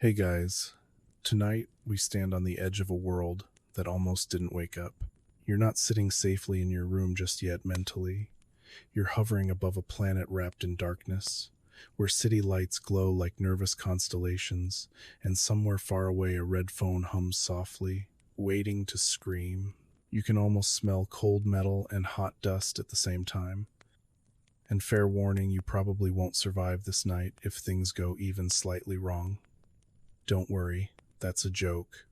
Hey guys, tonight we stand on the edge of a world that almost didn't wake up. You're not sitting safely in your room just yet mentally. You're hovering above a planet wrapped in darkness, where city lights glow like nervous constellations, and somewhere far away a red phone hums softly, waiting to scream. You can almost smell cold metal and hot dust at the same time. And fair warning, you probably won't survive this night if things go even slightly wrong. Don't worry, that's a joke.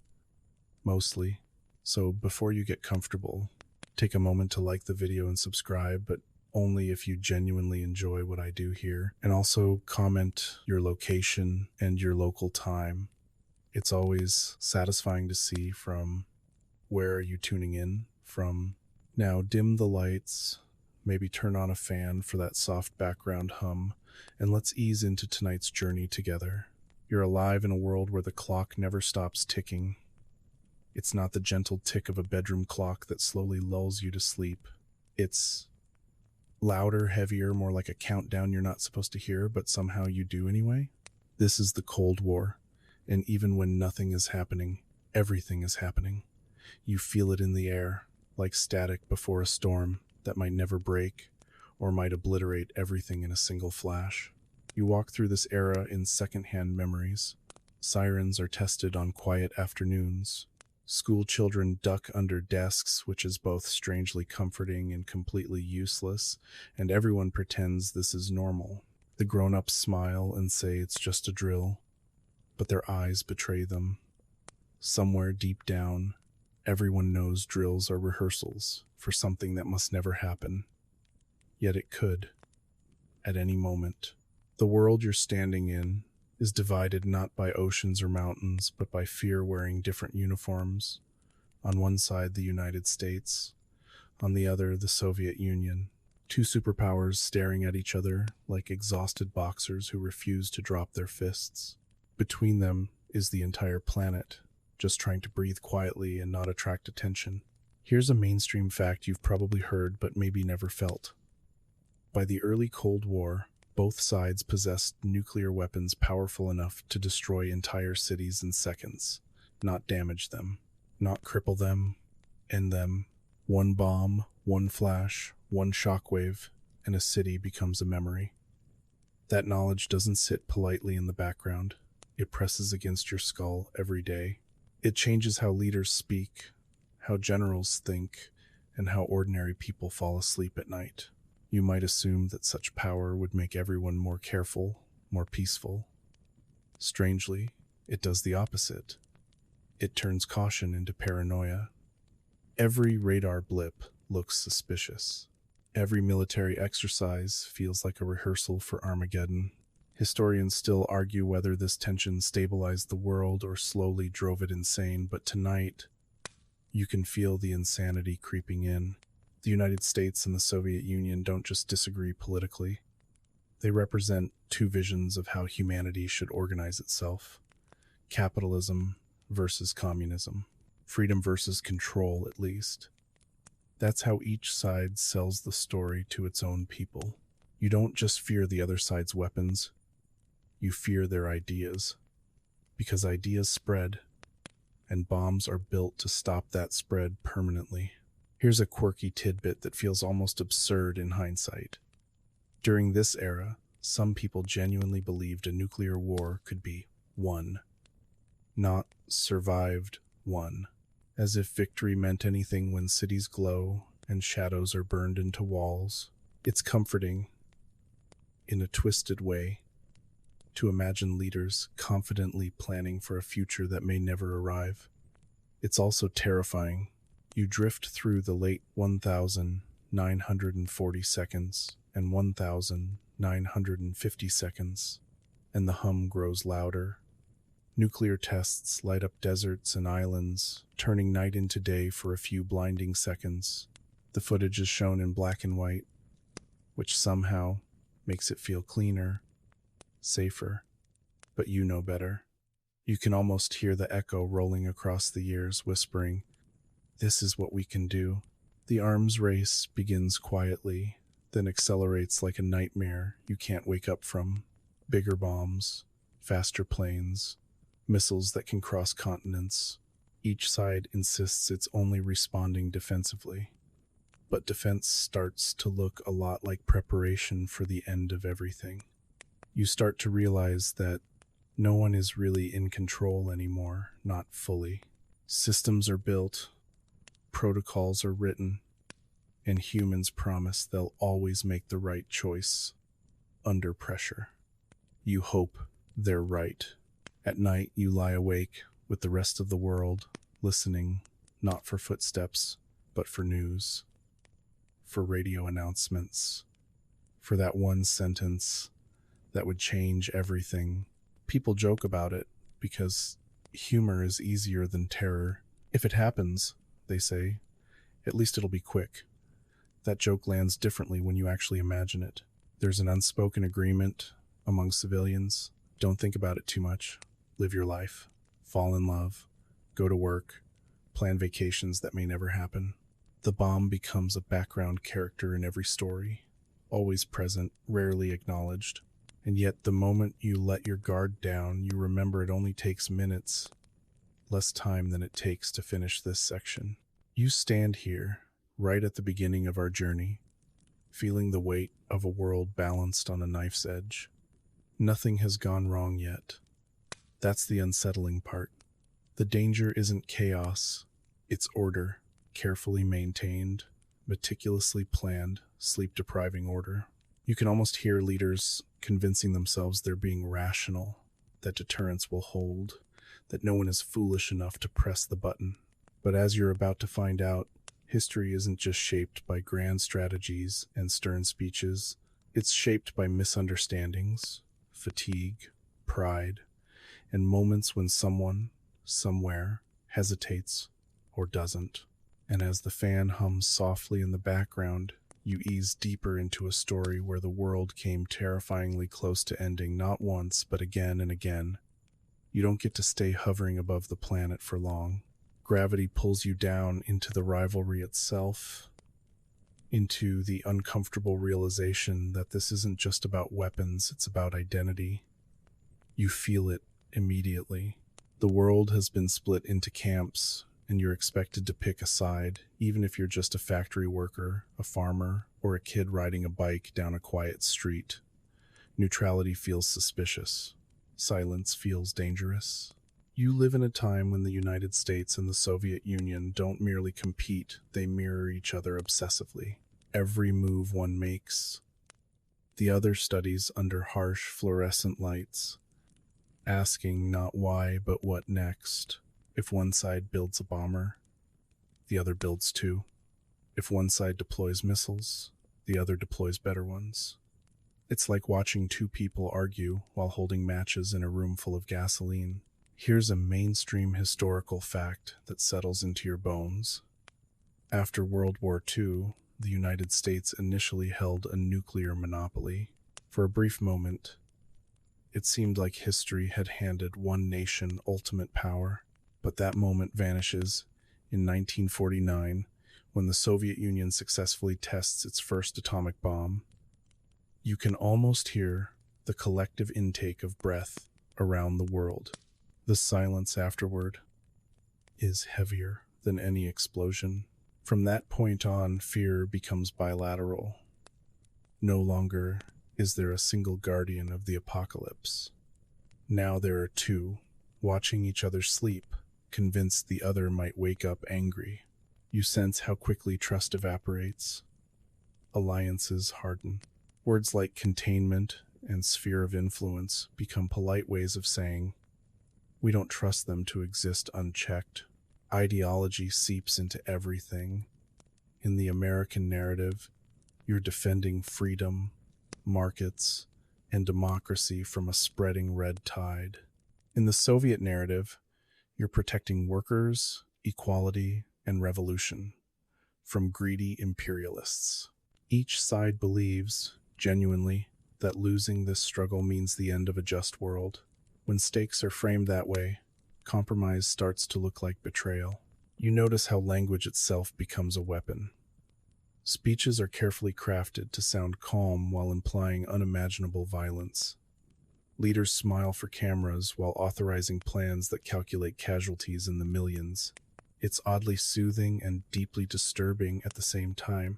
Mostly. So before you get comfortable, take a moment to like the video and subscribe, but only if you genuinely enjoy what I do here. And also comment your location and your local time. It's always satisfying to see from where are you tuning in from. Now dim the lights, maybe turn on a fan for that soft background hum, and let's ease into tonight's journey together. You're alive in a world where the clock never stops ticking. It's not the gentle tick of a bedroom clock that slowly lulls you to sleep. It's louder, heavier, more like a countdown you're not supposed to hear, but somehow you do anyway. This is the Cold War, and even when nothing is happening, everything is happening. You feel it in the air, like static before a storm that might never break or might obliterate everything in a single flash. You walk through this era in secondhand memories. Sirens are tested on quiet afternoons. School children duck under desks, which is both strangely comforting and completely useless, and everyone pretends this is normal. The grown-ups smile and say it's just a drill, but their eyes betray them. Somewhere deep down, everyone knows drills are rehearsals for something that must never happen. Yet it could, at any moment. The world you're standing in is divided not by oceans or mountains, but by fear wearing different uniforms. On one side, the United States. On the other, the Soviet Union. Two superpowers staring at each other like exhausted boxers who refuse to drop their fists. Between them is the entire planet, just trying to breathe quietly and not attract attention. Here's a mainstream fact you've probably heard but maybe never felt. By the early Cold War, both sides possessed nuclear weapons powerful enough to destroy entire cities in seconds, not damage them, not cripple them, end them. One bomb, one flash, one shockwave, and a city becomes a memory. That knowledge doesn't sit politely in the background. It presses against your skull every day. It changes how leaders speak, how generals think, and how ordinary people fall asleep at night. You might assume that such power would make everyone more careful, more peaceful. Strangely, it does the opposite. It turns caution into paranoia. Every radar blip looks suspicious. Every military exercise feels like a rehearsal for Armageddon. Historians still argue whether this tension stabilized the world or slowly drove it insane, but tonight, you can feel the insanity creeping in. The United States and the Soviet Union don't just disagree politically. They represent two visions of how humanity should organize itself. Capitalism versus communism. Freedom versus control, at least. That's how each side sells the story to its own people. You don't just fear the other side's weapons, you fear their ideas. Because ideas spread, and bombs are built to stop that spread permanently. Here's a quirky tidbit that feels almost absurd in hindsight. During this era, some people genuinely believed a nuclear war could be won, not survived won, as if victory meant anything when cities glow and shadows are burned into walls. It's comforting, in a twisted way, to imagine leaders confidently planning for a future that may never arrive. It's also terrifying. You drift through the late 1,940 seconds and 1,950 seconds, and the hum grows louder. Nuclear tests light up deserts and islands, turning night into day for a few blinding seconds. The footage is shown in black and white, which somehow makes it feel cleaner, safer, but you know better. You can almost hear the echo rolling across the years, whispering, "This is what we can do." The arms race begins quietly, then accelerates like a nightmare you can't wake up from. Bigger bombs, faster planes, missiles that can cross continents. Each side insists it's only responding defensively. But defense starts to look a lot like preparation for the end of everything. You start to realize that no one is really in control anymore, not fully. Systems are built, protocols are written, and humans promise they'll always make the right choice under pressure. You hope they're right. At night, you lie awake with the rest of the world, listening not for footsteps, but for news, for radio announcements, for that one sentence that would change everything. People joke about it because humor is easier than terror. If it happens, they say, at least it'll be quick. That joke lands differently when you actually imagine it. There's an unspoken agreement among civilians. Don't think about it too much. Live your life. Fall in love. Go to work. Plan vacations that may never happen. The bomb becomes a background character in every story, always present, rarely acknowledged. And yet the moment you let your guard down, you remember it only takes minutes, less time than it takes to finish this section. You stand here, right at the beginning of our journey, feeling the weight of a world balanced on a knife's edge. Nothing has gone wrong yet. That's the unsettling part. The danger isn't chaos, it's order, carefully maintained, meticulously planned, sleep-depriving order. You can almost hear leaders convincing themselves they're being rational, that deterrence will hold, that no one is foolish enough to press the button. But as you're about to find out, history isn't just shaped by grand strategies and stern speeches. It's shaped by misunderstandings, fatigue, pride, and moments when someone, somewhere, hesitates or doesn't. And as the fan hums softly in the background, you ease deeper into a story where the world came terrifyingly close to ending not once, but again and again. You don't get to stay hovering above the planet for long. Gravity pulls you down into the rivalry itself, into the uncomfortable realization that this isn't just about weapons, it's about identity. You feel it immediately. The world has been split into camps, and you're expected to pick a side, even if you're just a factory worker, a farmer, or a kid riding a bike down a quiet street. Neutrality feels suspicious. Silence feels dangerous. You live in a time when the United States and the Soviet Union don't merely compete, they mirror each other obsessively. Every move one makes, the other studies under harsh fluorescent lights, asking not why but what next. If one side builds a bomber, the other builds two. If one side deploys missiles, the other deploys better ones. It's like watching two people argue while holding matches in a room full of gasoline. Here's a mainstream historical fact that settles into your bones. After World War II, the United States initially held a nuclear monopoly. For a brief moment, it seemed like history had handed one nation ultimate power. But that moment vanishes in 1949 when the Soviet Union successfully tests its first atomic bomb. You can almost hear the collective intake of breath around the world. The silence afterward is heavier than any explosion. From that point on, fear becomes bilateral. No longer is there a single guardian of the apocalypse. Now there are two, watching each other sleep, convinced the other might wake up angry. You sense how quickly trust evaporates. Alliances harden. Words like containment and sphere of influence become polite ways of saying, we don't trust them to exist unchecked. Ideology seeps into everything. In the American narrative, you're defending freedom, markets, and democracy from a spreading red tide. In the Soviet narrative, you're protecting workers, equality, and revolution from greedy imperialists. Each side believes, genuinely, that losing this struggle means the end of a just world. When stakes are framed that way, compromise starts to look like betrayal. You notice how language itself becomes a weapon. Speeches are carefully crafted to sound calm while implying unimaginable violence. Leaders smile for cameras while authorizing plans that calculate casualties in the millions. It's oddly soothing and deeply disturbing at the same time.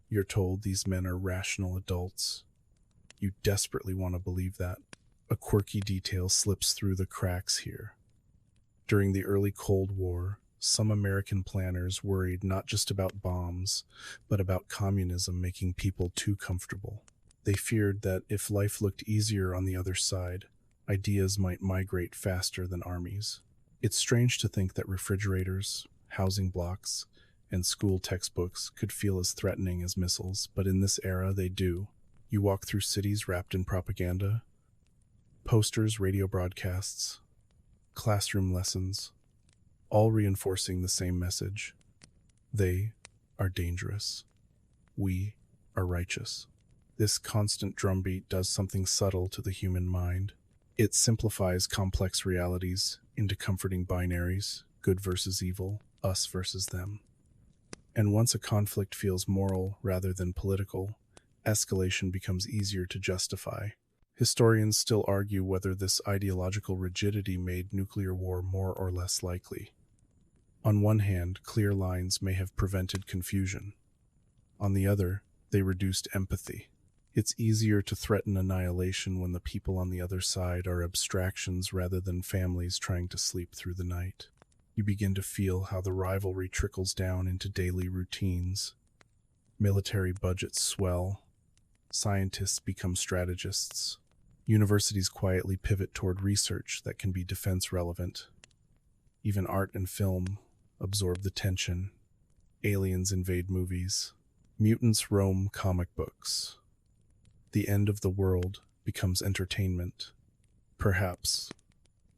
You're told these men are rational adults. You desperately want to believe that. A quirky detail slips through the cracks here. During the early Cold War, some American planners worried not just about bombs, but about communism making people too comfortable. They feared that if life looked easier on the other side, ideas might migrate faster than armies. It's strange to think that refrigerators, housing blocks, and school textbooks could feel as threatening as missiles, but in this era they do. You walk through cities wrapped in propaganda, posters, radio broadcasts, classroom lessons, all reinforcing the same message. They are dangerous. We are righteous. This constant drumbeat does something subtle to the human mind. It simplifies complex realities into comforting binaries, good versus evil, us versus them. And once a conflict feels moral rather than political, escalation becomes easier to justify. Historians still argue whether this ideological rigidity made nuclear war more or less likely. On one hand, clear lines may have prevented confusion. On the other, they reduced empathy. It's easier to threaten annihilation when the people on the other side are abstractions rather than families trying to sleep through the night. You begin to feel how the rivalry trickles down into daily routines. Military budgets swell. Scientists become strategists. Universities quietly pivot toward research that can be defense relevant. Even art and film absorb the tension. Aliens invade movies. Mutants roam comic books. The end of the world becomes entertainment. Perhaps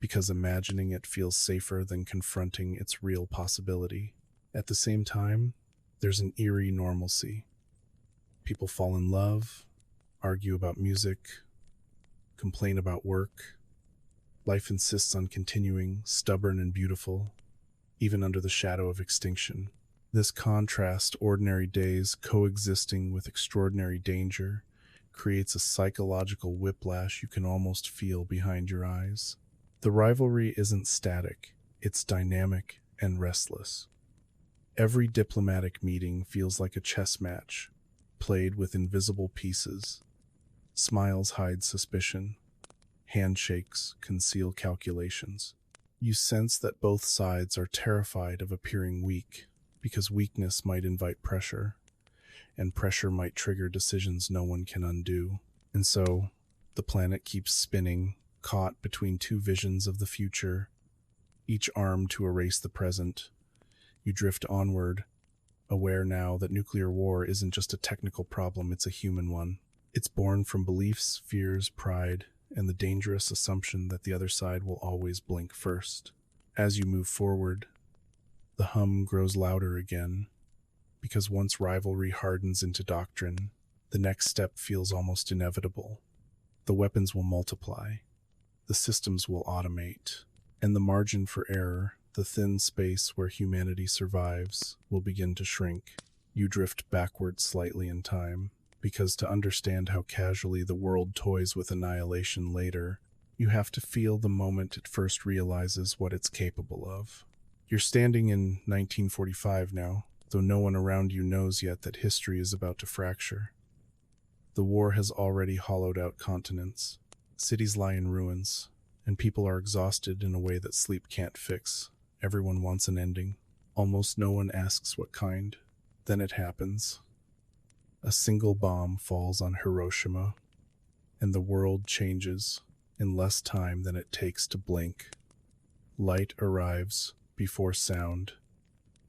because imagining it feels safer than confronting its real possibility. At the same time, there's an eerie normalcy. People fall in love, argue about music, complain about work. Life insists on continuing, stubborn and beautiful, even under the shadow of extinction. This contrast, ordinary days coexisting with extraordinary danger, creates a psychological whiplash you can almost feel behind your eyes. The rivalry isn't static, it's dynamic and restless. Every diplomatic meeting feels like a chess match, played with invisible pieces. Smiles hide suspicion. Handshakes conceal calculations. You sense that both sides are terrified of appearing weak, because weakness might invite pressure, and pressure might trigger decisions no one can undo. And so, the planet keeps spinning, caught between two visions of the future, each armed to erase the present. You drift onward, aware now that nuclear war isn't just a technical problem, it's a human one. It's born from beliefs, fears, pride, and the dangerous assumption that the other side will always blink first. As you move forward, the hum grows louder again, because once rivalry hardens into doctrine, the next step feels almost inevitable. The weapons will multiply, the systems will automate, and the margin for error, the thin space where humanity survives, will begin to shrink. You drift backward slightly in time, because to understand how casually the world toys with annihilation later, you have to feel the moment it first realizes what it's capable of. You're standing in 1945 now, though no one around you knows yet that history is about to fracture. The war has already hollowed out continents. Cities lie in ruins, and people are exhausted in a way that sleep can't fix. Everyone wants an ending. Almost no one asks what kind. Then it happens. A single bomb falls on Hiroshima, and the world changes in less time than it takes to blink. Light arrives before sound.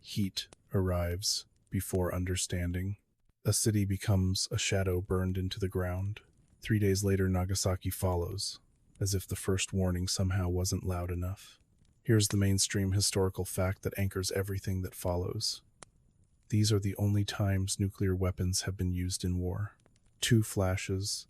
Heat arrives before understanding. A city becomes a shadow burned into the ground. 3 days later, Nagasaki follows, as if the first warning somehow wasn't loud enough. Here's the mainstream historical fact that anchors everything that follows. These are the only times nuclear weapons have been used in war. 2 flashes,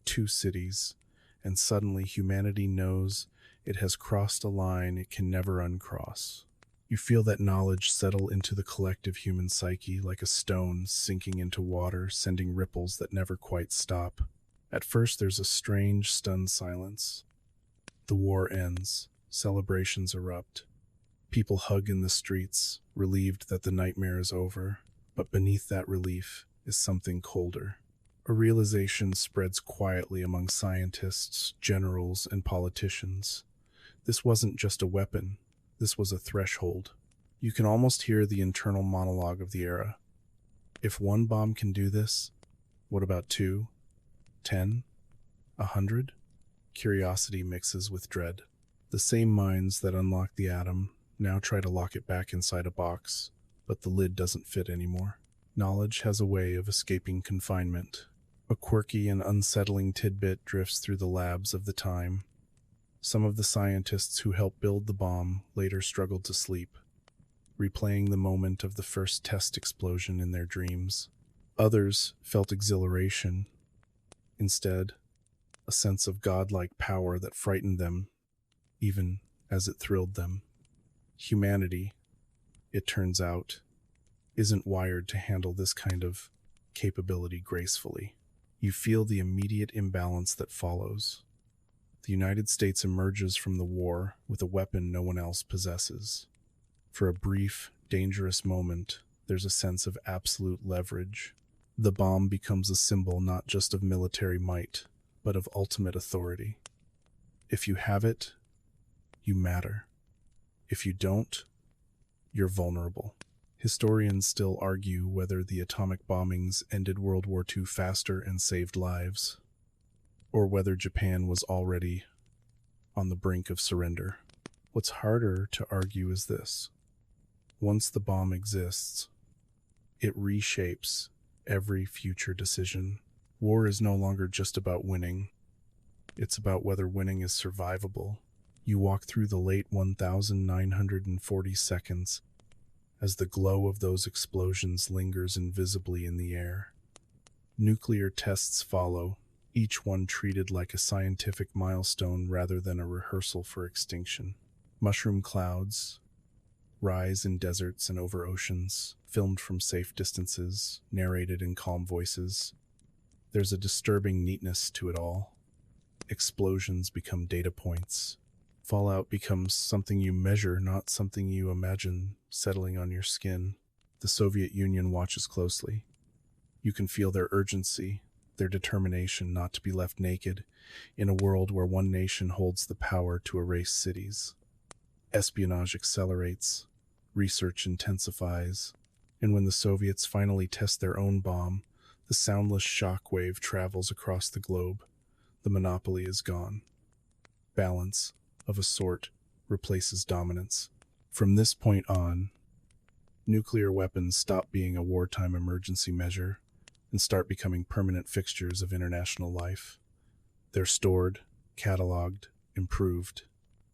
2 cities, and suddenly humanity knows it has crossed a line it can never uncross. You feel that knowledge settle into the collective human psyche like a stone sinking into water, sending ripples that never quite stop. At first, there's a strange, stunned silence. The war ends. Celebrations erupt. People hug in the streets, relieved that the nightmare is over. But beneath that relief is something colder. A realization spreads quietly among scientists, generals, and politicians. This wasn't just a weapon. This was a threshold. You can almost hear the internal monologue of the era. If one bomb can do this, what about 2, 10, 100? Curiosity mixes with dread. The same minds that unlocked the atom now try to lock it back inside a box, but the lid doesn't fit anymore. Knowledge has a way of escaping confinement. A quirky and unsettling tidbit drifts through the labs of the time. Some of the scientists who helped build the bomb later struggled to sleep, replaying the moment of the first test explosion in their dreams. Others felt exhilaration. Instead, a sense of godlike power that frightened them, even as it thrilled them. Humanity, it turns out, isn't wired to handle this kind of capability gracefully. You feel the immediate imbalance that follows. The United States emerges from the war with a weapon no one else possesses. For a brief, dangerous moment, there's a sense of absolute leverage. The bomb becomes a symbol not just of military might, but of ultimate authority. If you have it, you matter. If you don't, you're vulnerable. Historians still argue whether the atomic bombings ended World War II faster and saved lives, or whether Japan was already on the brink of surrender. What's harder to argue is this. Once the bomb exists, it reshapes every future decision. War is no longer just about winning. It's about whether winning is survivable. You walk through the late 1940 seconds as the glow of those explosions lingers invisibly in the air. Nuclear tests follow, each one treated like a scientific milestone rather than a rehearsal for extinction. Mushroom clouds rise in deserts and over oceans, filmed from safe distances, narrated in calm voices. There's a disturbing neatness to it all. Explosions become data points. Fallout becomes something you measure, not something you imagine settling on your skin. The Soviet Union watches closely. You can feel their urgency, their determination not to be left naked in a world where one nation holds the power to erase cities. Espionage accelerates, research intensifies, and when the Soviets finally test their own bomb, the soundless shockwave travels across the globe. The monopoly is gone. Balance, of a sort, replaces dominance. From this point on, nuclear weapons stop being a wartime emergency measure and start becoming permanent fixtures of international life. They're stored, cataloged, improved.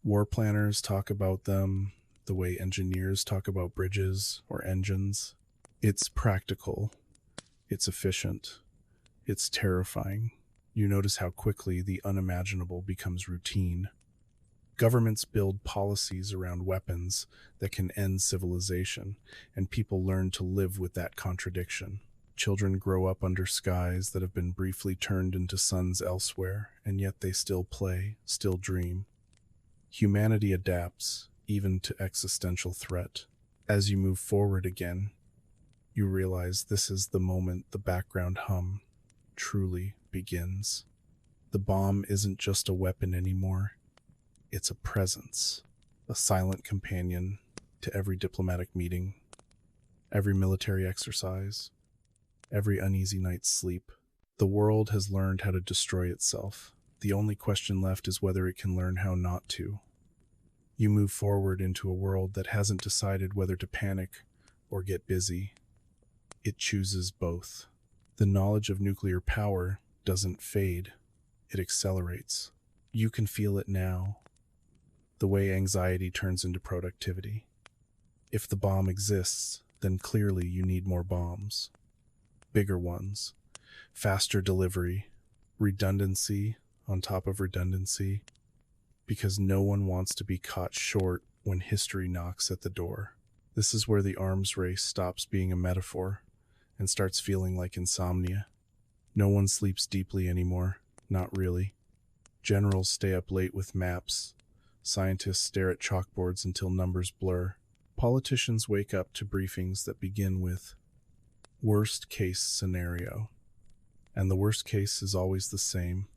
War planners talk about them the way engineers talk about bridges or engines. It's practical. It's efficient. It's terrifying. You notice how quickly the unimaginable becomes routine. Governments build policies around weapons that can end civilization, and people learn to live with that contradiction. Children grow up under skies that have been briefly turned into suns elsewhere, and yet they still play, still dream. Humanity adapts, even to existential threat. As you move forward again, you realize this is the moment the background hum truly begins. The bomb isn't just a weapon anymore. It's a presence, a silent companion to every diplomatic meeting, every military exercise, every uneasy night's sleep. The world has learned how to destroy itself. The only question left is whether it can learn how not to. You move forward into a world that hasn't decided whether to panic or get busy. It chooses both. The knowledge of nuclear power doesn't fade. It accelerates. You can feel it now. The way anxiety turns into productivity. If the bomb exists, then clearly you need more bombs. Bigger ones. Faster delivery. Redundancy on top of redundancy. Because no one wants to be caught short when history knocks at the door. This is where the arms race stops being a metaphor and starts feeling like insomnia. No one sleeps deeply anymore. Not really. Generals stay up late with maps. Scientists stare at chalkboards until numbers blur. Politicians wake up to briefings that begin with worst case scenario. And the worst case is always the same.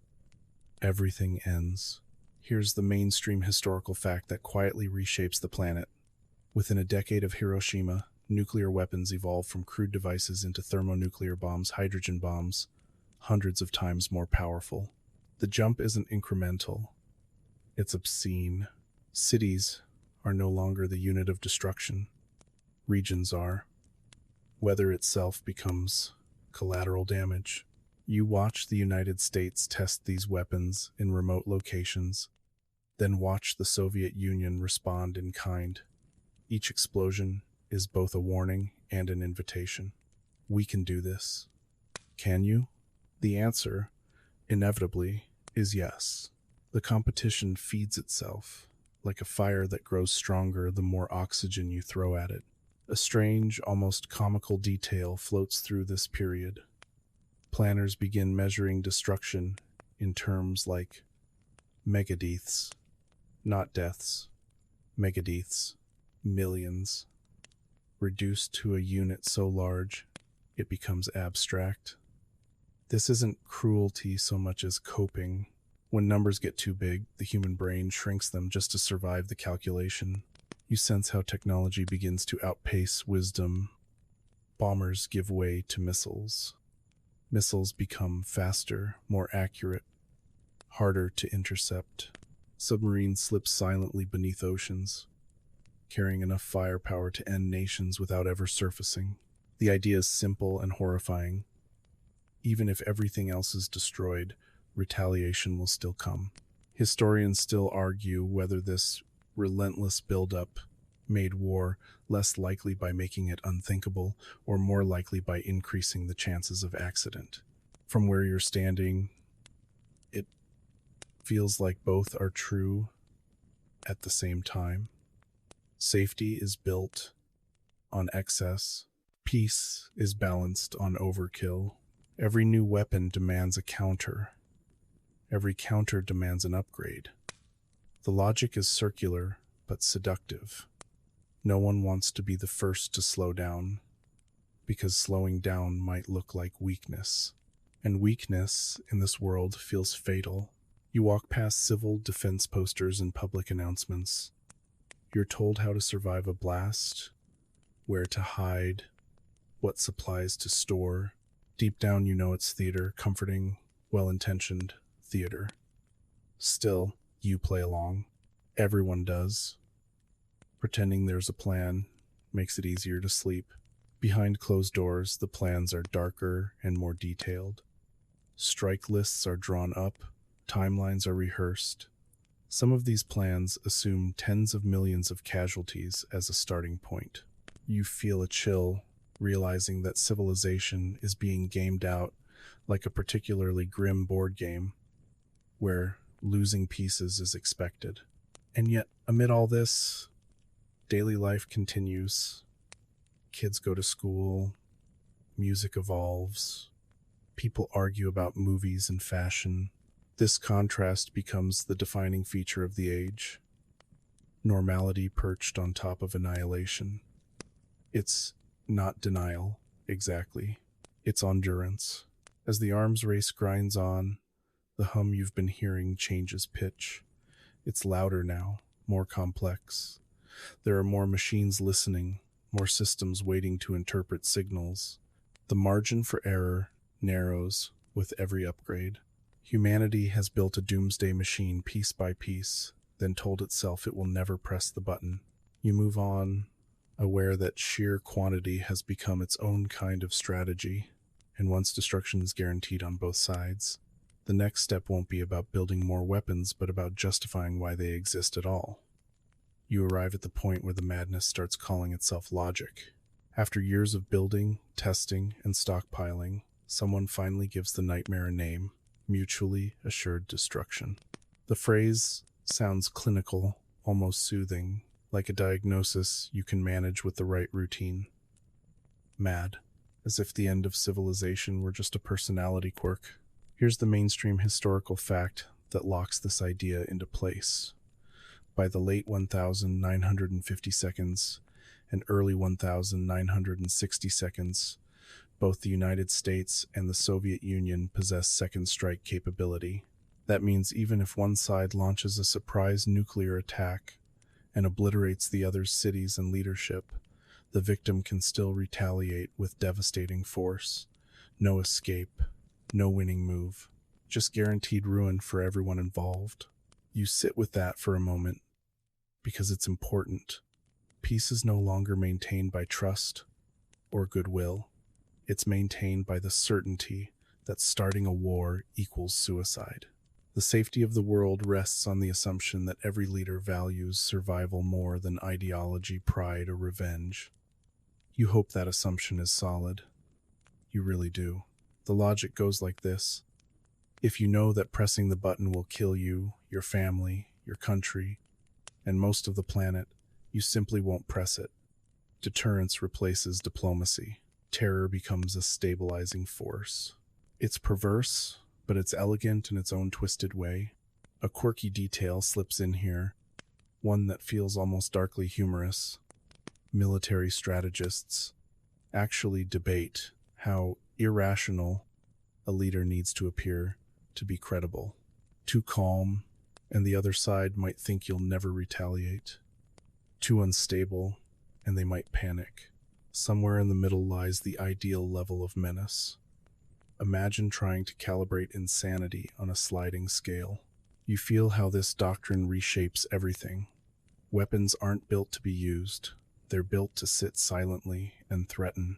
Everything ends. Here's the mainstream historical fact that quietly reshapes the planet. Within a decade of Hiroshima, nuclear weapons evolved from crude devices into thermonuclear bombs, hydrogen bombs, hundreds of times more powerful. The jump isn't incremental. It's obscene. Cities are no longer the unit of destruction. Regions are. Weather itself becomes collateral damage. You watch the United States test these weapons in remote locations, then watch the Soviet Union respond in kind. Each explosion is both a warning and an invitation. We can do this. Can you? The answer, inevitably, is yes. The competition feeds itself, like a fire that grows stronger the more oxygen you throw at it. A strange, almost comical detail floats through this period. Planners begin measuring destruction in terms like megadeaths, not deaths. Megadeaths, millions. Reduced to a unit so large, it becomes abstract. This isn't cruelty so much as coping. When numbers get too big, the human brain shrinks them just to survive the calculation. You sense how technology begins to outpace wisdom. Bombers give way to missiles. Missiles become faster, more accurate, harder to intercept. Submarines slip silently beneath oceans, carrying enough firepower to end nations without ever surfacing. The idea is simple and horrifying. Even if everything else is destroyed, retaliation will still come. Historians still argue whether this relentless buildup made war less likely by making it unthinkable or more likely by increasing the chances of accident. From where you're standing, it feels like both are true at the same time. Safety is built on excess. Peace is balanced on overkill. Every new weapon demands a counter. Every counter demands an upgrade. The logic is circular, but seductive. No one wants to be the first to slow down, because slowing down might look like weakness. And weakness in this world feels fatal. You walk past civil defense posters and public announcements. You're told how to survive a blast, where to hide, what supplies to store. Deep down you know it's theater, comforting, well-intentioned theater. Still, you play along. Everyone does. Pretending there's a plan makes it easier to sleep. Behind closed doors, the plans are darker and more detailed. Strike lists are drawn up, timelines are rehearsed. Some of these plans assume tens of millions of casualties as a starting point. You feel a chill, realizing that civilization is being gamed out like a particularly grim board game, where losing pieces is expected. And yet, amid all this, daily life continues. Kids go to school, music evolves, people argue about movies and fashion. This contrast becomes the defining feature of the age. Normality perched on top of annihilation. It's not denial, exactly. It's endurance. As the arms race grinds on, the hum you've been hearing changes pitch. It's louder now, more complex. There are more machines listening, more systems waiting to interpret signals. The margin for error narrows with every upgrade. Humanity has built a doomsday machine piece by piece, then told itself it will never press the button. You move on, aware that sheer quantity has become its own kind of strategy, and once destruction is guaranteed on both sides, the next step won't be about building more weapons, but about justifying why they exist at all. You arrive at the point where the madness starts calling itself logic. After years of building, testing, and stockpiling, someone finally gives the nightmare a name: mutually assured destruction. The phrase sounds clinical, almost soothing, like a diagnosis you can manage with the right routine. Mad, as if the end of civilization were just a personality quirk. Here's the mainstream historical fact that locks this idea into place. By the late 1950 seconds and early 1960 seconds, both the United States and the Soviet Union possess second strike capability. That means even if one side launches a surprise nuclear attack and obliterates the other's cities and leadership, the victim can still retaliate with devastating force. No escape, no winning move, just guaranteed ruin for everyone involved. You sit with that for a moment, because it's important. Peace is no longer maintained by trust or goodwill. It's maintained by the certainty that starting a war equals suicide. The safety of the world rests on the assumption that every leader values survival more than ideology, pride, or revenge. You hope that assumption is solid. You really do. The logic goes like this. If you know that pressing the button will kill you, your family, your country, and most of the planet, you simply won't press it. Deterrence replaces diplomacy. Terror becomes a stabilizing force. It's perverse, but it's elegant in its own twisted way. A quirky detail slips in here, one that feels almost darkly humorous. Military strategists actually debate how irrational a leader needs to appear to be credible. Too calm, and the other side might think you'll never retaliate. Too unstable, and they might panic. Somewhere in the middle lies the ideal level of menace. Imagine trying to calibrate insanity on a sliding scale. You feel how this doctrine reshapes everything. Weapons aren't built to be used. They're built to sit silently and threaten.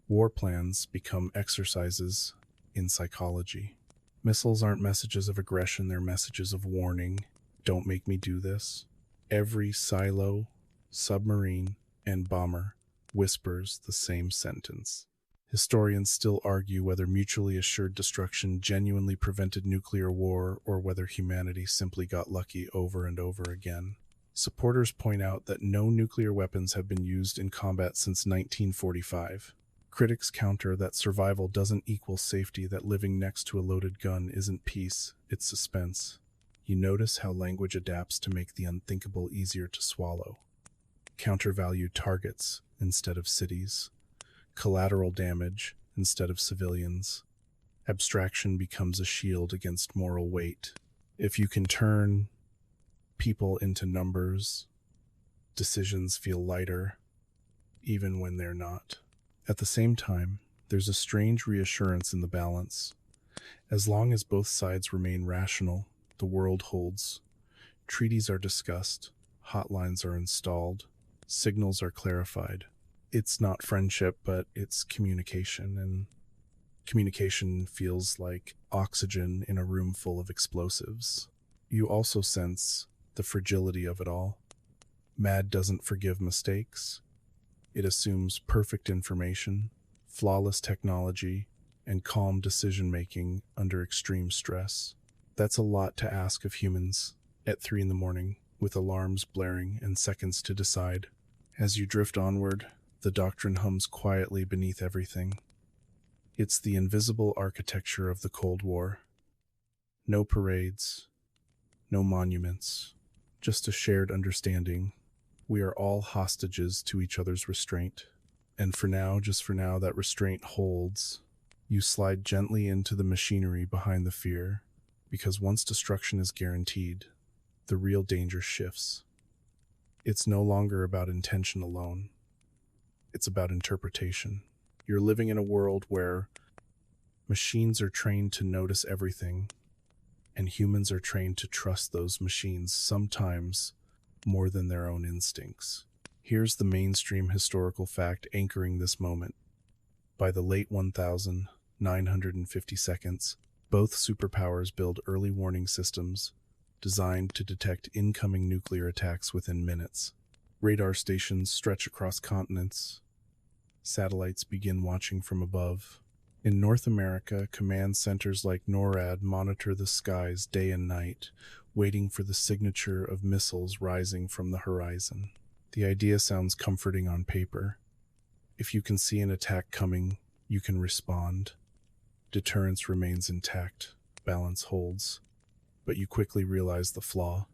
War plans become exercises in psychology. Missiles aren't messages of aggression, they're messages of warning. Don't make me do this. Every silo, submarine, and bomber whispers the same sentence. Historians still argue whether mutually assured destruction genuinely prevented nuclear war or whether humanity simply got lucky over and over again. Supporters point out that no nuclear weapons have been used in combat since 1945. Critics counter that survival doesn't equal safety, that living next to a loaded gun isn't peace, it's suspense. You notice how language adapts to make the unthinkable easier to swallow. Counter-value targets instead of cities. Collateral damage instead of civilians. Abstraction becomes a shield against moral weight. If you can turn people into numbers, decisions feel lighter, even when they're not. At the same time, there's a strange reassurance in the balance. As long as both sides remain rational, the world holds. Treaties are discussed, hotlines are installed, signals are clarified. It's not friendship, but it's communication, and communication feels like oxygen in a room full of explosives. You also sense the fragility of it all. MAD doesn't forgive mistakes. It assumes perfect information, flawless technology, and calm decision-making under extreme stress. That's a lot to ask of humans at 3 a.m, with alarms blaring and seconds to decide. As you drift onward, the doctrine hums quietly beneath everything. It's the invisible architecture of the Cold War. No parades, no monuments, just a shared understanding. We are all hostages to each other's restraint. And for now, just for now, that restraint holds. You slide gently into the machinery behind the fear, because once destruction is guaranteed, the real danger shifts. It's no longer about intention alone. It's about interpretation. You're living in a world where machines are trained to notice everything, and humans are trained to trust those machines, sometimes more than their own instincts. Here's the mainstream historical fact anchoring this moment. By the late 1950 seconds, both superpowers build early warning systems designed to detect incoming nuclear attacks within minutes. Radar stations stretch across continents. Satellites begin watching from above. In North America, command centers like NORAD monitor the skies day and night, waiting for the signature of missiles rising from the horizon. The idea sounds comforting on paper. If you can see an attack coming, you can respond. Deterrence remains intact, balance holds, but you quickly realize the flaw.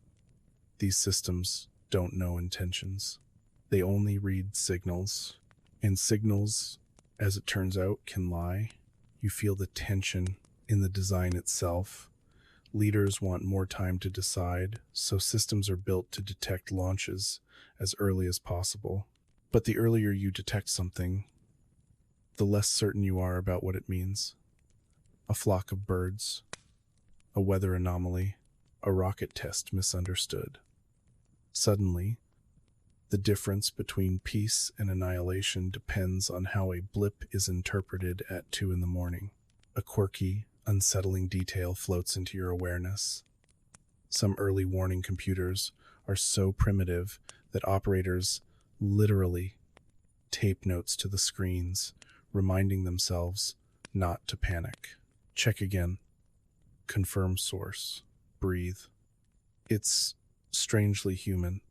These systems don't know intentions. They only read signals, and signals, as it turns out, can lie. You feel the tension in the design itself. Leaders want more time to decide, so systems are built to detect launches as early as possible. But the earlier you detect something, the less certain you are about what it means. A flock of birds, a weather anomaly, a rocket test misunderstood. Suddenly, the difference between peace and annihilation depends on how a blip is interpreted at 2 a.m. A quirky, unsettling detail floats into your awareness. Some early warning computers are so primitive that operators literally tape notes to the screens, reminding themselves not to panic. Check again. Confirm source. Breathe. It's strangely human,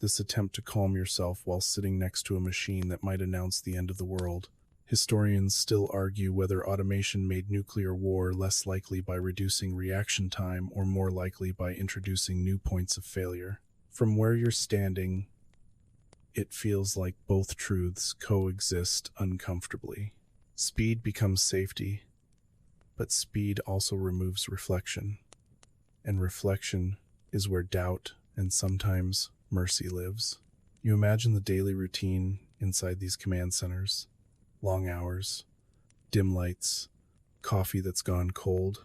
this attempt to calm yourself while sitting next to a machine that might announce the end of the world. Historians still argue whether automation made nuclear war less likely by reducing reaction time or more likely by introducing new points of failure. From where you're standing, it feels like both truths coexist uncomfortably. Speed becomes safety, but speed also removes reflection, and reflection is where doubt and sometimes mercy lives. You imagine the daily routine inside these command centers. Long hours, dim lights, coffee that's gone cold,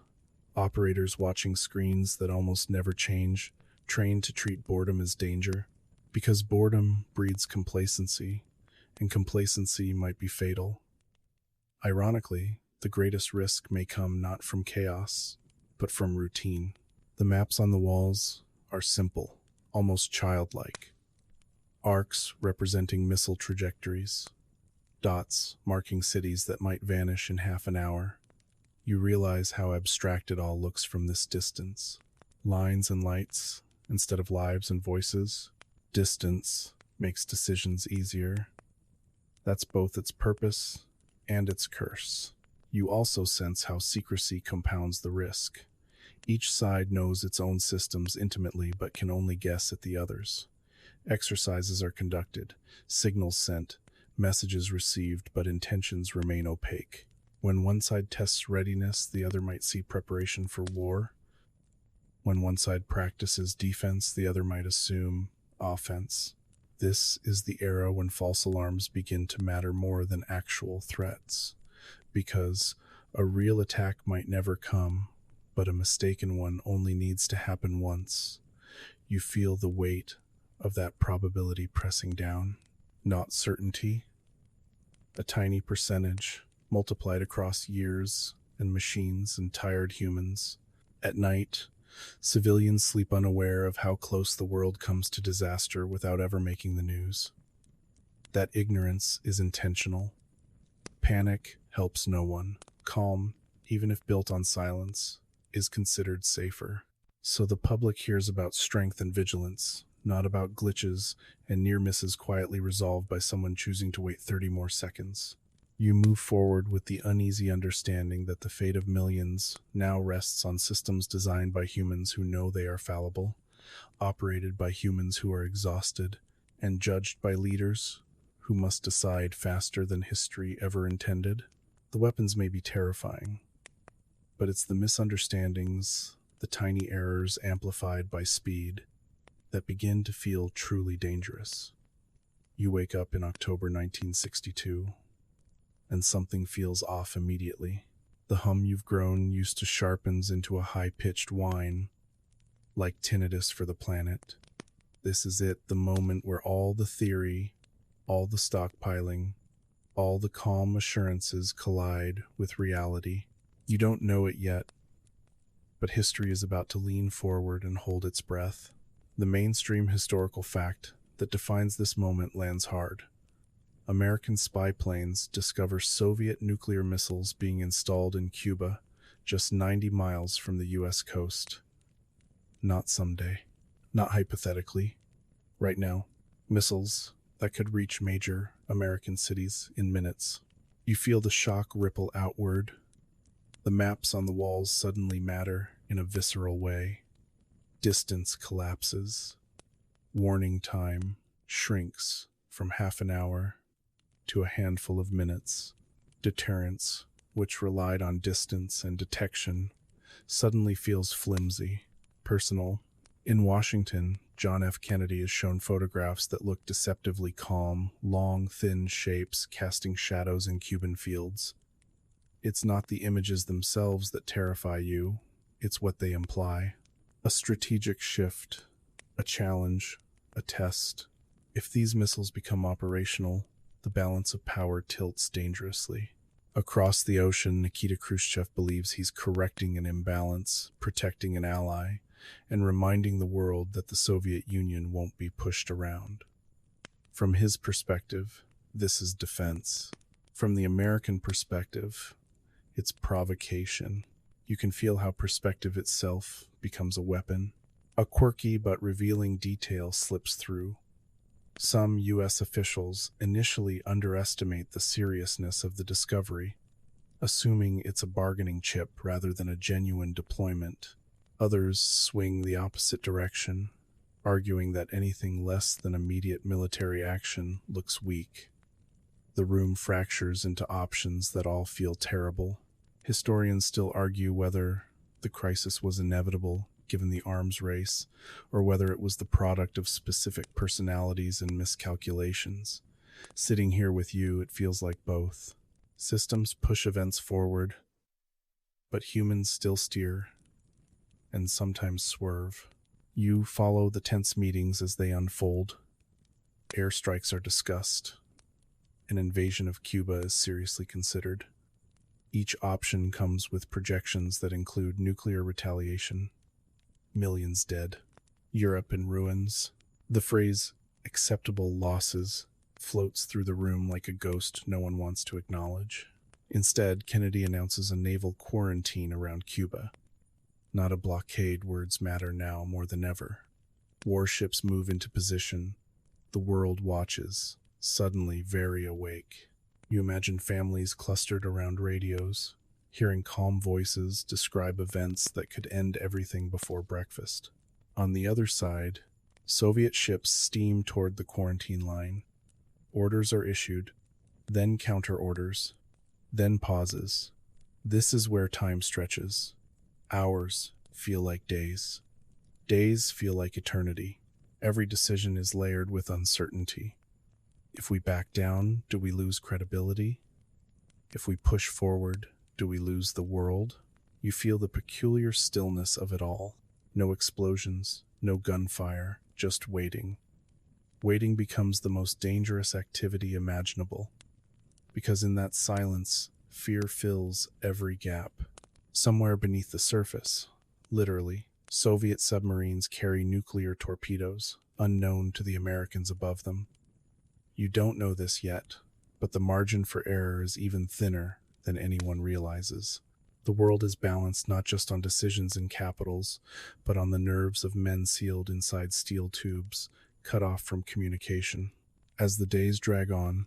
operators watching screens that almost never change, trained to treat boredom as danger. Because boredom breeds complacency, and complacency might be fatal. Ironically, the greatest risk may come not from chaos, but from routine. The maps on the walls are simple, almost childlike. Arcs representing missile trajectories, dots marking cities that might vanish in half an hour. You realize how abstract it all looks from this distance. Lines and lights instead of lives and voices. Distance makes decisions easier. That's both its purpose and its curse. You also sense how secrecy compounds the risk. Each side knows its own systems intimately but can only guess at the others. Exercises are conducted, signals sent, messages received, but intentions remain opaque. When one side tests readiness, the other might see preparation for war. When one side practices defense, the other might assume offense. This is the era when false alarms begin to matter more than actual threats, because a real attack might never come, but a mistaken one only needs to happen once. You feel the weight of that probability pressing down. Not certainty, a tiny percentage multiplied across years and machines and tired humans. At night, civilians sleep unaware of how close the world comes to disaster without ever making the news. That ignorance is intentional. Panic helps no one. Calm, even if built on silence, is considered safer. So the public hears about strength and vigilance, not about glitches and near misses quietly resolved by someone choosing to wait 30 more seconds. You move forward with the uneasy understanding that the fate of millions now rests on systems designed by humans who know they are fallible, operated by humans who are exhausted, and judged by leaders who must decide faster than history ever intended. The weapons may be terrifying, but it's the misunderstandings, the tiny errors amplified by speed, that begin to feel truly dangerous. You wake up in October 1962, and something feels off immediately. The hum you've grown used to sharpens into a high-pitched whine, like tinnitus for the planet. This is it, the moment where all the theory, all the stockpiling, all the calm assurances collide with reality. You don't know it yet, but history is about to lean forward and hold its breath. The mainstream historical fact that defines this moment lands hard. American spy planes discover Soviet nuclear missiles being installed in Cuba, just 90 miles from the US coast. Not someday, not hypothetically, right now. Missiles that could reach major American cities in minutes. You feel the shock ripple outward, The maps on the walls suddenly matter in a visceral way. Distance collapses. Warning time shrinks from half an hour to a handful of minutes. Deterrence, which relied on distance and detection, suddenly feels flimsy, personal. In Washington, John F. Kennedy is shown photographs that look deceptively calm, long, thin shapes casting shadows in Cuban fields. It's not the images themselves that terrify you, it's what they imply. A strategic shift, a challenge, a test. If these missiles become operational, the balance of power tilts dangerously. Across the ocean, Nikita Khrushchev believes he's correcting an imbalance, protecting an ally, and reminding the world that the Soviet Union won't be pushed around. From his perspective, this is defense. From the American perspective, it's provocation. You can feel how perspective itself becomes a weapon. A quirky but revealing detail slips through. Some U.S. officials initially underestimate the seriousness of the discovery, assuming it's a bargaining chip rather than a genuine deployment. Others swing the opposite direction, arguing that anything less than immediate military action looks weak. The room fractures into options that all feel terrible. Historians still argue whether the crisis was inevitable, given the arms race, or whether it was the product of specific personalities and miscalculations. Sitting here with you, it feels like both. Systems push events forward, but humans still steer, and sometimes swerve. You follow the tense meetings as they unfold. Airstrikes are discussed. An invasion of Cuba is seriously considered. Each option comes with projections that include nuclear retaliation, millions dead, Europe in ruins. The phrase acceptable losses floats through the room like a ghost no one wants to acknowledge. Instead, Kennedy announces a naval quarantine around Cuba. Not a blockade, words matter now more than ever. Warships move into position. The world watches, suddenly very awake. You imagine families clustered around radios, hearing calm voices describe events that could end everything before breakfast. On the other side, Soviet ships steam toward the quarantine line. Orders are issued, then counter-orders, then pauses. This is where time stretches. Hours feel like days. Days feel like eternity. Every decision is layered with uncertainty. If we back down, do we lose credibility? If we push forward, do we lose the world? You feel the peculiar stillness of it all. No explosions, no gunfire, just waiting. Waiting becomes the most dangerous activity imaginable, because in that silence, fear fills every gap. Somewhere beneath the surface, literally, Soviet submarines carry nuclear torpedoes, unknown to the Americans above them. You don't know this yet, but the margin for error is even thinner than anyone realizes. The world is balanced not just on decisions in capitals, but on the nerves of men sealed inside steel tubes, cut off from communication. As the days drag on,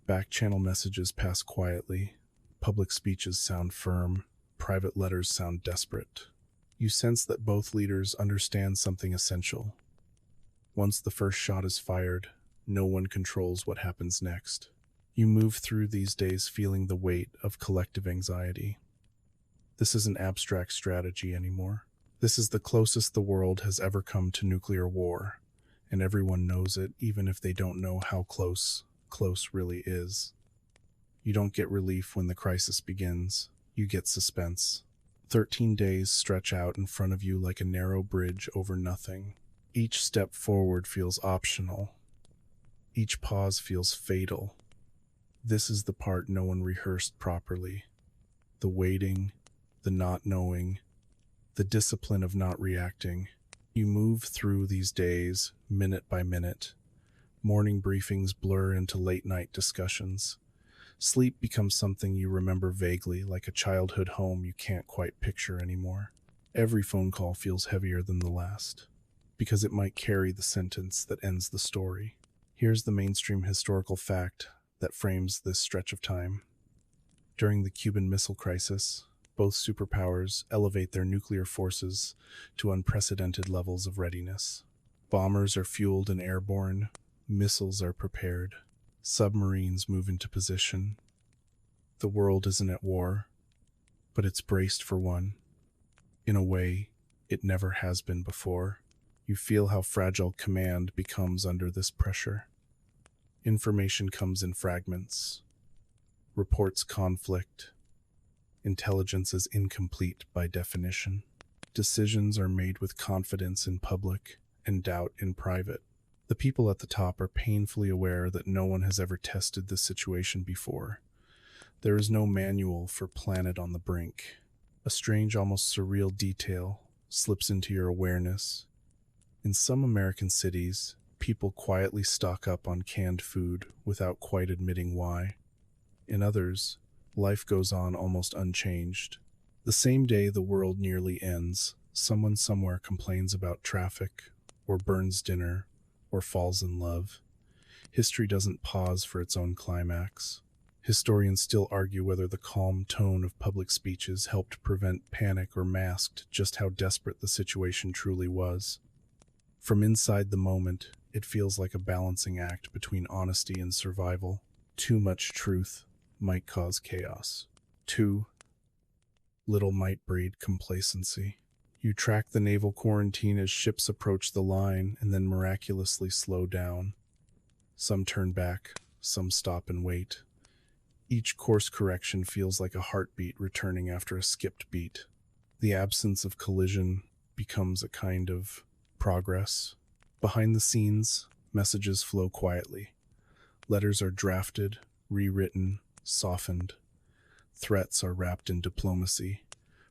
back-channel messages pass quietly, public speeches sound firm, private letters sound desperate. You sense that both leaders understand something essential. Once the first shot is fired, no one controls what happens next. You move through these days feeling the weight of collective anxiety. This isn't abstract strategy anymore. This is the closest the world has ever come to nuclear war, and everyone knows it, even if they don't know how close really is. You don't get relief when the crisis begins. You get suspense. 13 days stretch out in front of you like a narrow bridge over nothing. Each step forward feels optional. Each pause feels fatal. This is the part no one rehearsed properly. The waiting, the not knowing, the discipline of not reacting. You move through these days, minute by minute. Morning briefings blur into late-night discussions. Sleep becomes something you remember vaguely, like a childhood home you can't quite picture anymore. Every phone call feels heavier than the last, because it might carry the sentence that ends the story. Here's the mainstream historical fact that frames this stretch of time. During the Cuban Missile Crisis, Both superpowers elevate their nuclear forces to unprecedented levels of readiness. Bombers are fueled and airborne, missiles are prepared, submarines move into position. The world isn't at war, but it's braced for one. In a way, it never has been before. You feel how fragile command becomes under this pressure. Information comes in fragments. Reports conflict. Intelligence is incomplete by definition. Decisions are made with confidence in public and doubt in private. The people at the top are painfully aware that no one has ever tested this situation before. There is no manual for planet on the brink. A strange, almost surreal detail slips into your awareness. In some American cities, people quietly stock up on canned food without quite admitting why. In others, life goes on almost unchanged. The same day the world nearly ends, someone somewhere complains about traffic, or burns dinner, or falls in love. History doesn't pause for its own climax. Historians still argue whether the calm tone of public speeches helped prevent panic or masked just how desperate the situation truly was. From inside the moment, it feels like a balancing act between honesty and survival. Too much truth might cause chaos. Too little might breed complacency. You track the naval quarantine as ships approach the line and then miraculously slow down. Some turn back, some stop and wait. Each course correction feels like a heartbeat returning after a skipped beat. The absence of collision becomes a kind of progress. Behind the scenes, messages flow quietly. Letters are drafted, rewritten, softened. Threats are wrapped in diplomacy.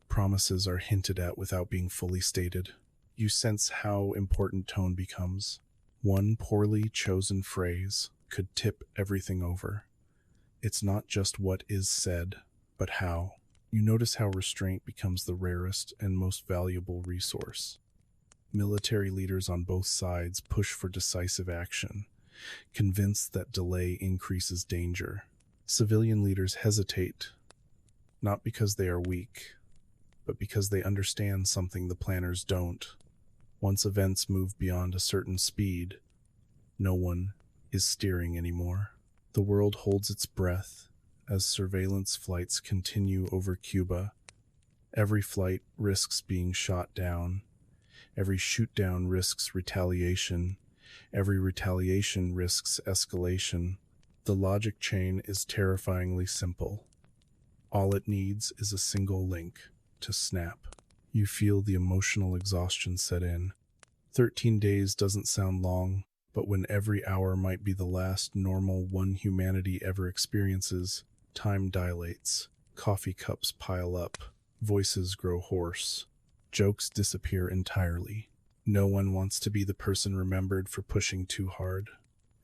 Promises are hinted at without being fully stated. You sense how important tone becomes. One poorly chosen phrase could tip everything over. It's not just what is said, but how. You notice how restraint becomes the rarest and most valuable resource. Military leaders on both sides push for decisive action, convinced that delay increases danger. Civilian leaders hesitate, not because they are weak, but because they understand something the planners don't. Once events move beyond a certain speed, no one is steering anymore. The world holds its breath as surveillance flights continue over Cuba. Every flight risks being shot down. Every shoot-down risks retaliation. Every retaliation risks escalation. The logic chain is terrifyingly simple. All it needs is a single link to snap. You feel the emotional exhaustion set in. 13 days doesn't sound long, but when every hour might be the last normal one humanity ever experiences, time dilates, coffee cups pile up, voices grow hoarse, jokes disappear entirely. No one wants to be the person remembered for pushing too hard.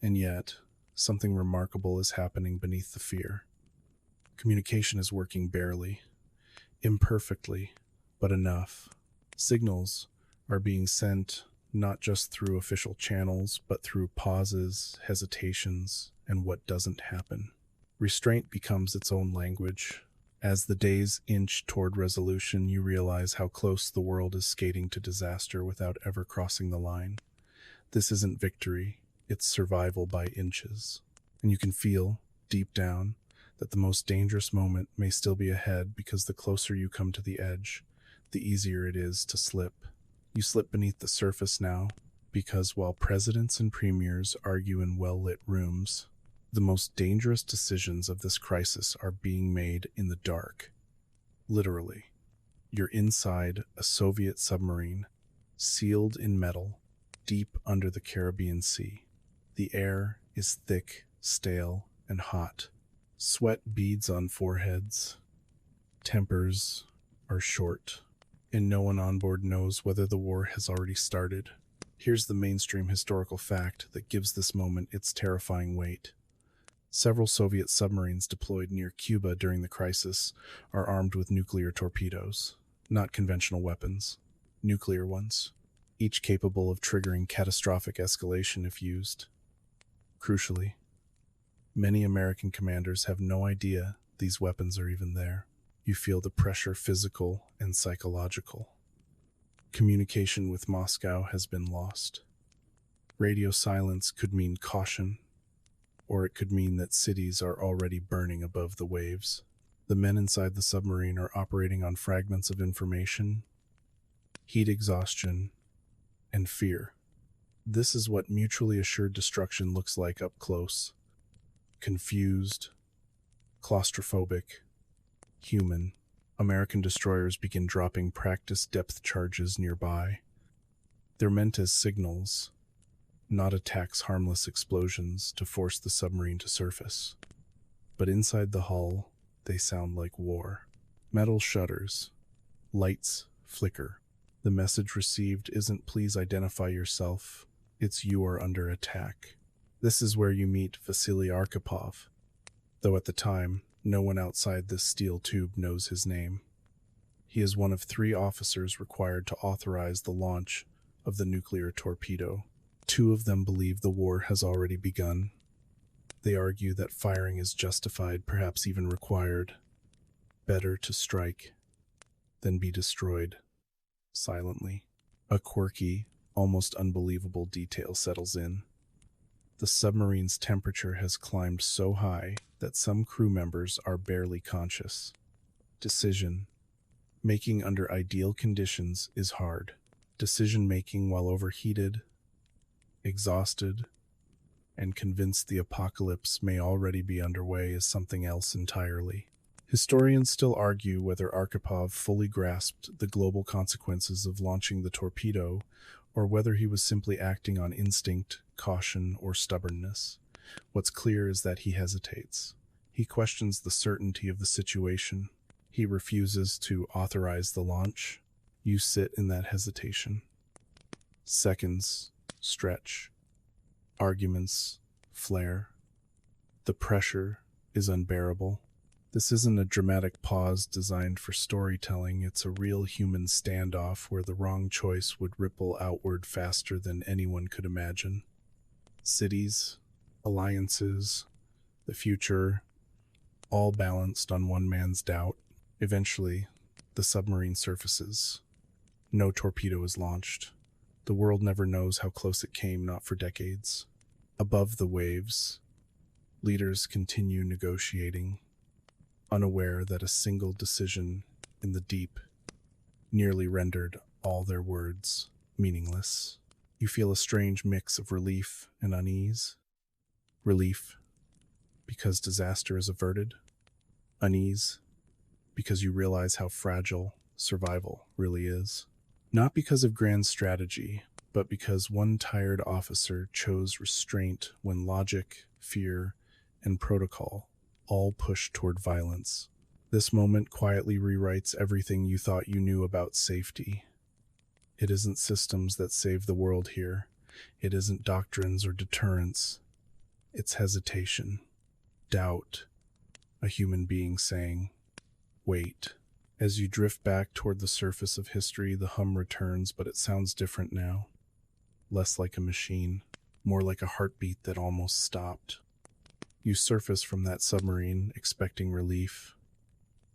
And yet, something remarkable is happening beneath the fear. Communication is working barely, imperfectly, but enough. Signals are being sent not just through official channels, but through pauses, hesitations, and what doesn't happen. Restraint becomes its own language. As the days inch toward resolution, you realize how close the world is skating to disaster without ever crossing the line. This isn't victory, it's survival by inches. And you can feel, deep down, that the most dangerous moment may still be ahead, because the closer you come to the edge, the easier it is to slip. You slip beneath the surface now, because while presidents and premiers argue in well-lit rooms, the most dangerous decisions of this crisis are being made in the dark. Literally. You're inside a Soviet submarine, sealed in metal, deep under the Caribbean Sea. The air is thick, stale, and hot. Sweat beads on foreheads. Tempers are short, and no one on board knows whether the war has already started. Here's the mainstream historical fact that gives this moment its terrifying weight. Several Soviet submarines deployed near Cuba during the crisis are armed with nuclear torpedoes, not conventional weapons, nuclear ones, each capable of triggering catastrophic escalation if used. Crucially, many American commanders have no idea these weapons are even there. You feel the pressure, physical and psychological. Communication with Moscow has been lost. Radio silence could mean caution, or it could mean that cities are already burning above the waves. The men inside the submarine are operating on fragments of information, heat exhaustion, and fear. This is what mutually assured destruction looks like up close. Confused, claustrophobic, human. American destroyers begin dropping practice depth charges nearby. They're meant as signals, not attacks, harmless explosions to force the submarine to surface. But inside the hull, they sound like war. Metal shudders, lights flicker. The message received isn't "please identify yourself," it's "you are under attack." This is where you meet Vasily Arkhipov, though at the time, no one outside this steel tube knows his name. He is one of 3 officers required to authorize the launch of the nuclear torpedo. 2 of them believe the war has already begun. They argue that firing is justified, perhaps even required. Better to strike than be destroyed silently. A quirky, almost unbelievable detail settles in. The submarine's temperature has climbed so high that some crew members are barely conscious. Decision making under ideal conditions is hard. Decision making while overheated, exhausted, and convinced the apocalypse may already be underway is something else entirely. Historians still argue whether Arkhipov fully grasped the global consequences of launching the torpedo, or whether he was simply acting on instinct, caution, or stubbornness. What's clear is that he hesitates. He questions the certainty of the situation. He refuses to authorize the launch. You sit in that hesitation. Seconds stretch. Arguments flare. The pressure is unbearable. This isn't a dramatic pause designed for storytelling. It's a real human standoff where the wrong choice would ripple outward faster than anyone could imagine. Cities, alliances, the future, all balanced on one man's doubt. Eventually, the submarine surfaces. No torpedo is launched. The world never knows how close it came, not for decades. Above the waves, leaders continue negotiating, unaware that a single decision in the deep nearly rendered all their words meaningless. You feel a strange mix of relief and unease. Relief, because disaster is averted. Unease, because you realize how fragile survival really is. Not because of grand strategy, but because one tired officer chose restraint when logic, fear, and protocol all push toward violence. This moment quietly rewrites everything you thought you knew about safety. It isn't systems that save the world here. It isn't doctrines or deterrence. It's hesitation, doubt, a human being saying, "Wait." As you drift back toward the surface of history, the hum returns, but it sounds different now. Less like a machine, more like a heartbeat that almost stopped. You surface from that submarine, expecting relief.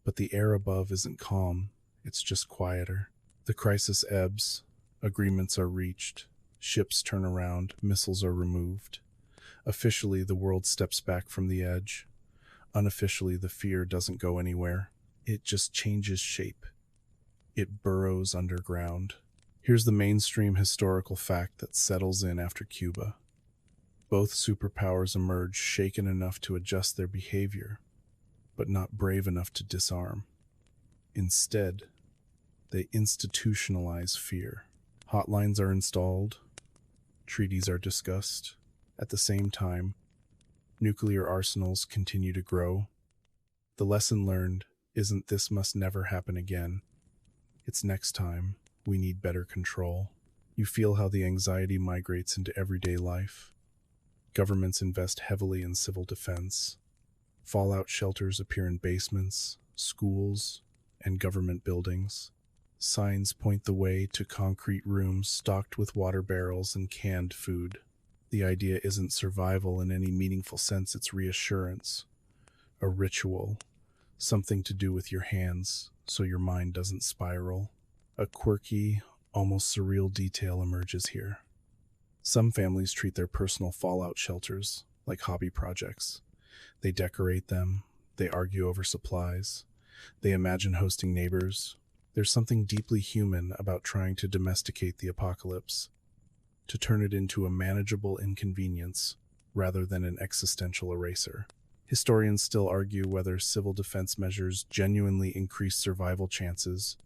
But the air above isn't calm, it's just quieter. The crisis ebbs, agreements are reached, ships turn around, missiles are removed. Officially, the world steps back from the edge. Unofficially, the fear doesn't go anywhere. It just changes shape. It burrows underground. Here's the mainstream historical fact that settles in after Cuba. Both superpowers emerge shaken enough to adjust their behavior, but not brave enough to disarm. Instead, they institutionalize fear. Hotlines are installed, treaties are discussed. At the same time, nuclear arsenals continue to grow. The lesson learned isn't "this must never happen again." It's "next time, we need better control." You feel how the anxiety migrates into everyday life. Governments invest heavily in civil defense. Fallout shelters appear in basements, schools, and government buildings. Signs point the way to concrete rooms stocked with water barrels and canned food. The idea isn't survival in any meaningful sense, it's reassurance, a ritual, something to do with your hands so your mind doesn't spiral. A quirky, almost surreal detail emerges here. Some families treat their personal fallout shelters like hobby projects. They decorate them, they argue over supplies, they imagine hosting neighbors. There's something deeply human about trying to domesticate the apocalypse, to turn it into a manageable inconvenience rather than an existential eraser. Historians still argue whether civil defense measures genuinely increased survival chances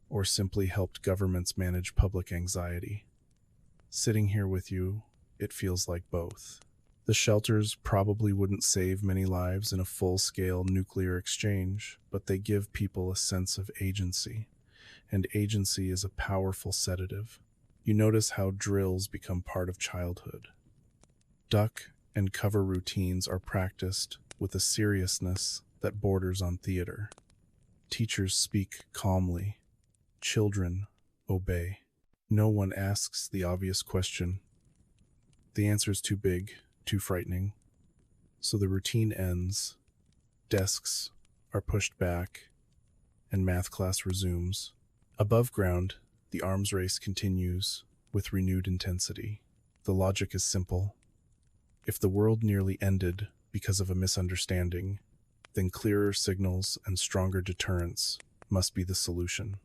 or simply helped governments manage public anxiety. Sitting here with you, it feels like both. The shelters probably wouldn't save many lives in a full-scale nuclear exchange, but they give people a sense of agency, and agency is a powerful sedative. You notice how drills become part of childhood. Duck and cover routines are practiced with a seriousness that borders on theater. Teachers speak calmly. Children obey. No one asks the obvious question. The answer is too big, too frightening. So the routine ends, desks are pushed back, and math class resumes. Above ground, the arms race continues with renewed intensity. The logic is simple. If the world nearly ended because of a misunderstanding, then clearer signals and stronger deterrence must be the solution.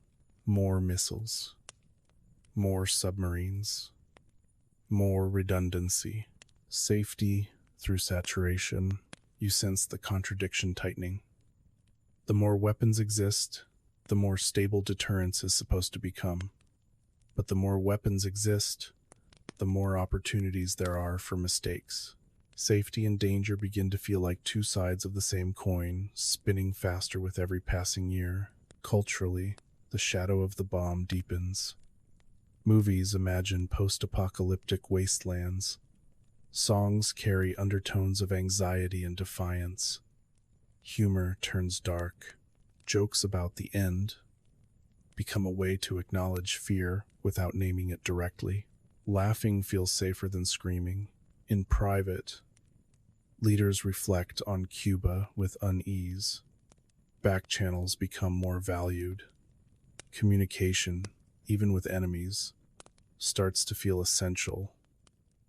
More missiles, more submarines, more redundancy, safety through saturation. You sense the contradiction tightening. The more weapons exist, the more stable deterrence is supposed to become. But the more weapons exist, the more opportunities there are for mistakes. Safety and danger begin to feel like two sides of the same coin, spinning faster with every passing year. Culturally, the shadow of the bomb deepens. Movies imagine post-apocalyptic wastelands. Songs carry undertones of anxiety and defiance. Humor turns dark. Jokes about the end become a way to acknowledge fear without naming it directly. Laughing feels safer than screaming. In private, leaders reflect on Cuba with unease. Back channels become more valued. Communication, even with enemies, starts to feel essential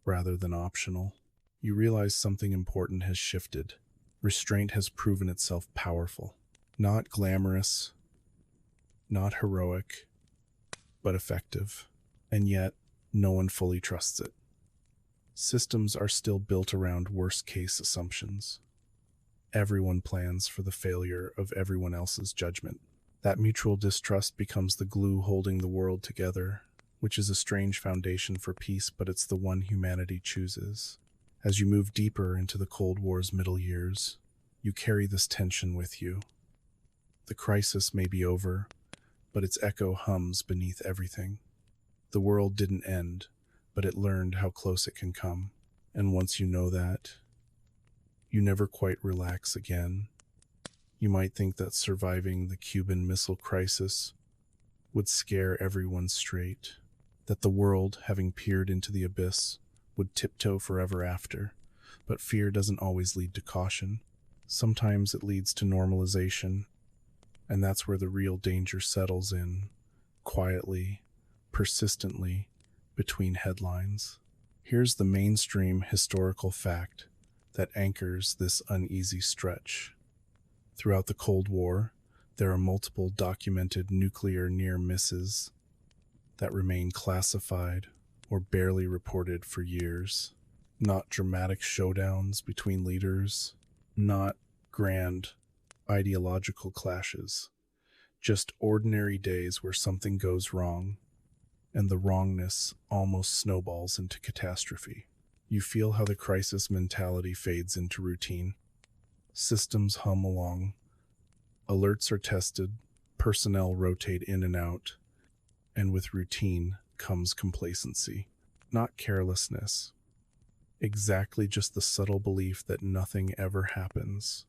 rather than optional. You realize something important has shifted. Restraint has proven itself powerful. Not glamorous, not heroic, but effective. And yet, no one fully trusts it. Systems are still built around worst-case assumptions. Everyone plans for the failure of everyone else's judgment. That mutual distrust becomes the glue holding the world together, which is a strange foundation for peace, but it's the one humanity chooses. As you move deeper into the Cold War's middle years, you carry this tension with you. The crisis may be over, but its echo hums beneath everything. The world didn't end, but it learned how close it can come. And once you know that, you never quite relax again. You might think that surviving the Cuban Missile Crisis would scare everyone straight, that the world, having peered into the abyss, would tiptoe forever after. But fear doesn't always lead to caution. Sometimes it leads to normalization, and that's where the real danger settles in, quietly, persistently, between headlines. Here's the mainstream historical fact that anchors this uneasy stretch. Throughout the Cold War, there are multiple documented nuclear near misses that remain classified or barely reported for years. Not dramatic showdowns between leaders, not grand ideological clashes, just ordinary days where something goes wrong, and the wrongness almost snowballs into catastrophe. You feel how the crisis mentality fades into routine. Systems hum along. Alerts are tested, personnel rotate in and out, and with routine comes complacency. Not carelessness. Exactly just the subtle belief that nothing ever happens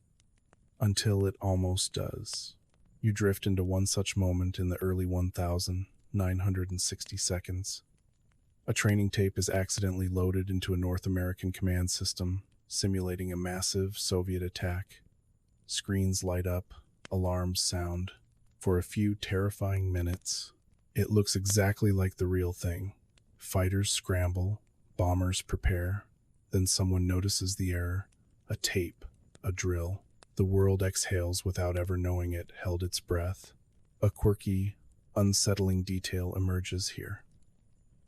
until it almost does. You drift into one such moment in the early 1960 seconds. A training tape is accidentally loaded into a North American command system, simulating a massive Soviet attack. Screens light up, Alarms sound. For a few terrifying minutes, it looks exactly like the real thing. Fighters scramble, bombers prepare. Then someone notices the error. A tape, a drill. The world exhales without ever knowing it held its breath. A quirky, unsettling detail emerges here.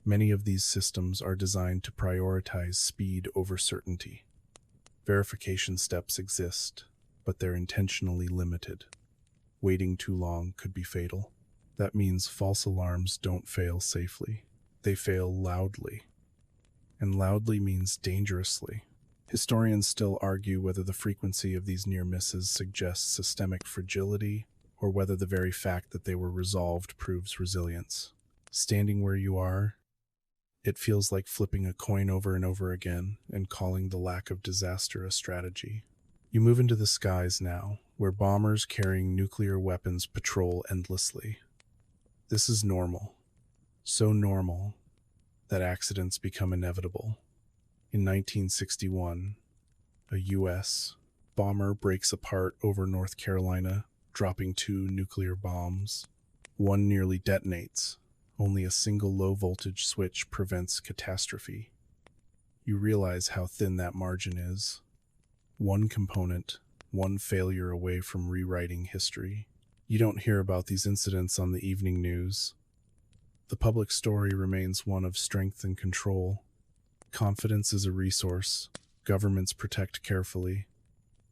Many of these systems are designed to prioritize speed over certainty. Verification steps exist, but they're intentionally limited. Waiting too long could be fatal. That means false alarms don't fail safely. They fail loudly. And loudly means dangerously. Historians still argue whether the frequency of these near misses suggests systemic fragility or whether the very fact that they were resolved proves resilience. Standing where you are, it feels like flipping a coin over and over again and calling the lack of disaster a strategy. You move into the skies now, where bombers carrying nuclear weapons patrol endlessly. This is normal. So normal that accidents become inevitable. In 1961, a U.S. bomber breaks apart over North Carolina, dropping 2 nuclear bombs. One nearly detonates. Only a single low-voltage switch prevents catastrophe. You realize how thin that margin is. One component, one failure away from rewriting history. You don't hear about these incidents on the evening news. The public story remains one of strength and control. Confidence is a resource. Governments protect carefully.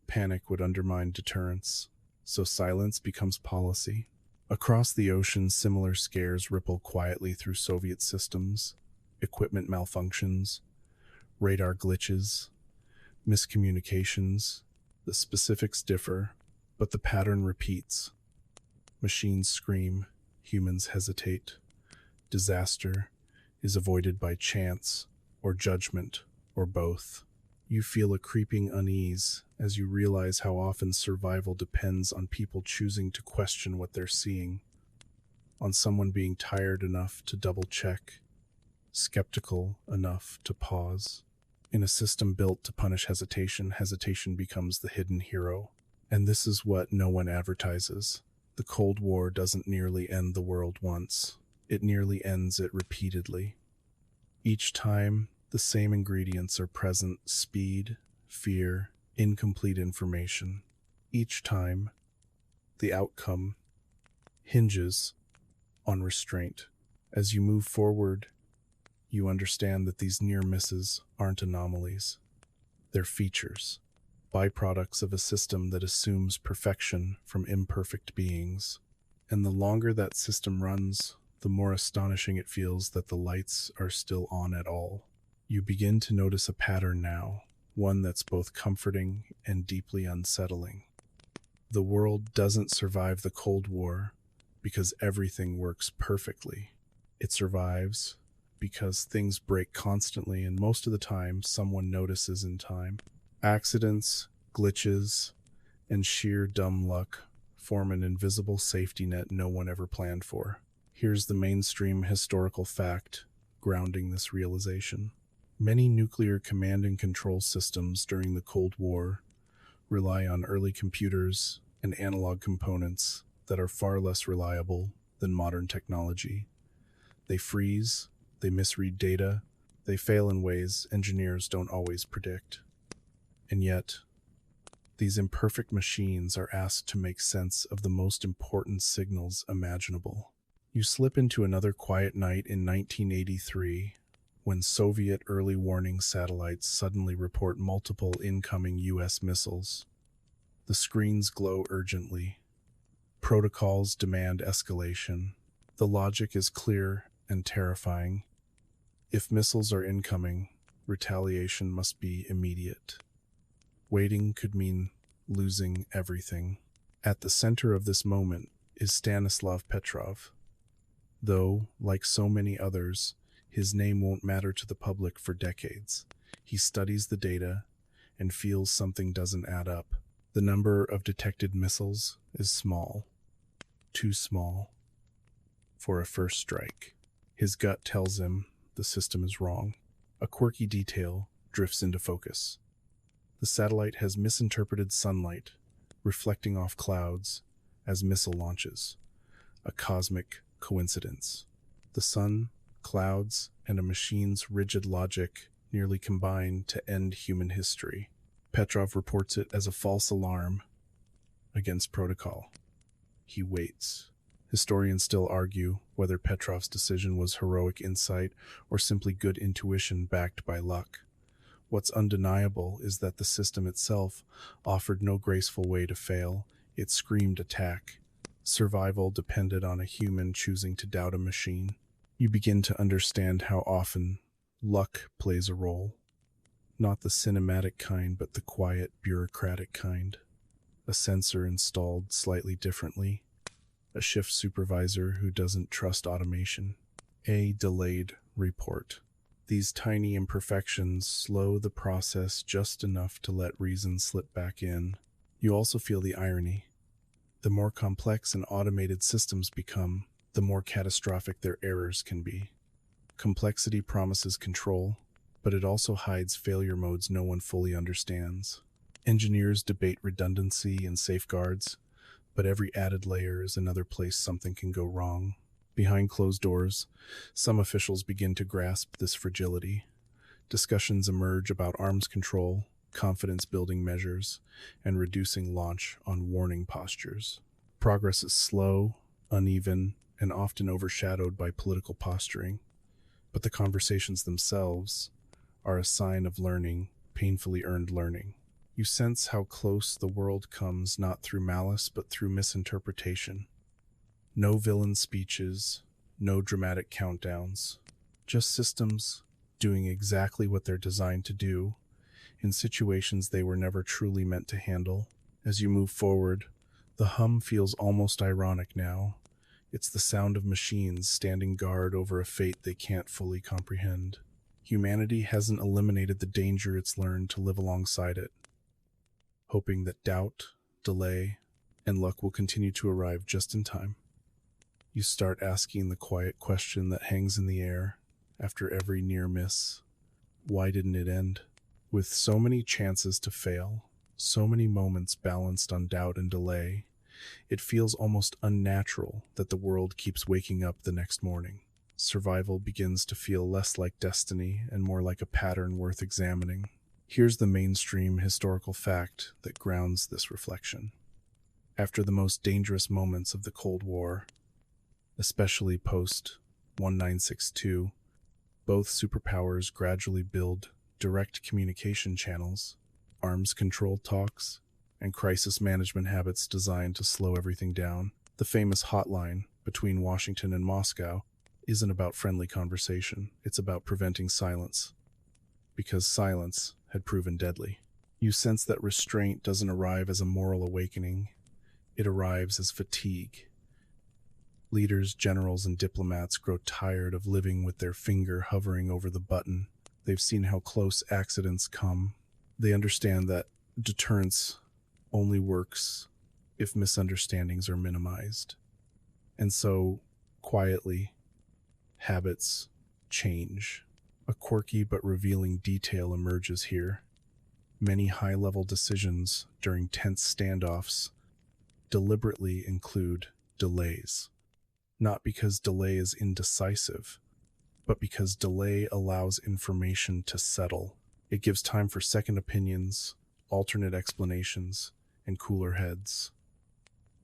Panic would undermine deterrence, so silence becomes policy. Across the ocean, similar scares ripple quietly through Soviet systems. Equipment malfunctions, radar glitches, miscommunications. The specifics differ, but the pattern repeats. Machines scream, humans hesitate. Disaster is avoided by chance or judgment or both. You feel a creeping unease as you realize how often survival depends on people choosing to question what they're seeing, on someone being tired enough to double-check, skeptical enough to pause. In a system built to punish hesitation, hesitation becomes the hidden hero. And this is what no one advertises. The Cold War doesn't nearly end the world once. It nearly ends it repeatedly. Each time, the same ingredients are present: speed, fear, incomplete information. Each time, the outcome hinges on restraint. As you move forward, you understand that these near misses aren't anomalies. They're features, byproducts of a system that assumes perfection from imperfect beings. And the longer that system runs, the more astonishing it feels that the lights are still on at all. You begin to notice a pattern now, one that's both comforting and deeply unsettling. The world doesn't survive the Cold War because everything works perfectly. It survives because things break constantly, and most of the time, someone notices in time. Accidents, glitches, and sheer dumb luck form an invisible safety net no one ever planned for. Here's the mainstream historical fact grounding this realization. Many nuclear command and control systems during the Cold War rely on early computers and analog components that are far less reliable than modern technology. They freeze, they misread data, they fail in ways engineers don't always predict. And yet, these imperfect machines are asked to make sense of the most important signals imaginable. You slip into another quiet night in 1983 when Soviet early warning satellites suddenly report multiple incoming U.S. missiles. The screens glow urgently. Protocols demand escalation. The logic is clear and terrifying. If missiles are incoming, retaliation must be immediate. Waiting could mean losing everything. At the center of this moment is Stanislav Petrov. Though, like so many others, his name won't matter to the public for decades. He studies the data and feels something doesn't add up. The number of detected missiles is small. Too small for a first strike. His gut tells him the system is wrong. A quirky detail drifts into focus. The satellite has misinterpreted sunlight, reflecting off clouds, as missile launches, a cosmic coincidence. The sun, clouds, and a machine's rigid logic nearly combine to end human history. Petrov reports it as a false alarm against protocol. He waits. Historians still argue whether Petrov's decision was heroic insight or simply good intuition backed by luck. What's undeniable is that the system itself offered no graceful way to fail. It screamed attack. Survival depended on a human choosing to doubt a machine. You begin to understand how often luck plays a role. Not the cinematic kind, but the quiet, bureaucratic kind. A sensor installed slightly differently. A shift supervisor who doesn't trust automation. A delayed report. These tiny imperfections slow the process just enough to let reason slip back in. You also feel the irony. The more complex and automated systems become, the more catastrophic their errors can be. Complexity promises control, but it also hides failure modes no one fully understands. Engineers debate redundancy and safeguards, but every added layer is another place something can go wrong. Behind closed doors, some officials begin to grasp this fragility. Discussions emerge about arms control, confidence-building measures, and reducing launch on warning postures. Progress is slow, uneven, and often overshadowed by political posturing, but the conversations themselves are a sign of learning, painfully earned learning. You sense how close the world comes not through malice but through misinterpretation. No villain speeches, no dramatic countdowns, just systems doing exactly what they're designed to do in situations they were never truly meant to handle. As you move forward, the hum feels almost ironic now. It's the sound of machines standing guard over a fate they can't fully comprehend. Humanity hasn't eliminated the danger it's learned to live alongside it, hoping that doubt, delay, and luck will continue to arrive just in time. You start asking the quiet question that hangs in the air after every near miss. Why didn't it end? With so many chances to fail, so many moments balanced on doubt and delay, it feels almost unnatural that the world keeps waking up the next morning. Survival begins to feel less like destiny and more like a pattern worth examining. Here's the mainstream historical fact that grounds this reflection. After the most dangerous moments of the Cold War, especially post-1962, both superpowers gradually build direct communication channels, arms control talks, and crisis management habits designed to slow everything down. The famous hotline between Washington and Moscow isn't about friendly conversation, it's about preventing silence, because silence had proven deadly. You sense that restraint doesn't arrive as a moral awakening, it arrives as fatigue. Leaders, generals, and diplomats grow tired of living with their finger hovering over the button. They've seen how close accidents come. They understand that deterrence only works if misunderstandings are minimized. And so, quietly, habits change. A quirky but revealing detail emerges here. Many high-level decisions during tense standoffs deliberately include delays. Not because delay is indecisive, but because delay allows information to settle. It gives time for second opinions, alternate explanations, and cooler heads.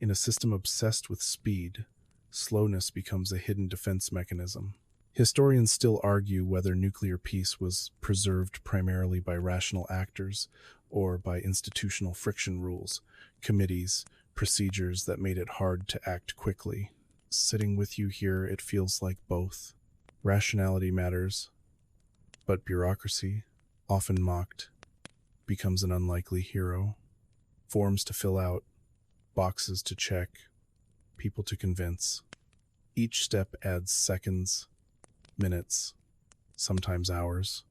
In a system obsessed with speed, slowness becomes a hidden defense mechanism. Historians still argue whether nuclear peace was preserved primarily by rational actors or by institutional friction rules, committees, procedures that made it hard to act quickly. Sitting with you here, it feels like both. Rationality matters, but bureaucracy, often mocked, becomes an unlikely hero. Forms to fill out, boxes to check, people to convince. Each step adds seconds, minutes, sometimes hours,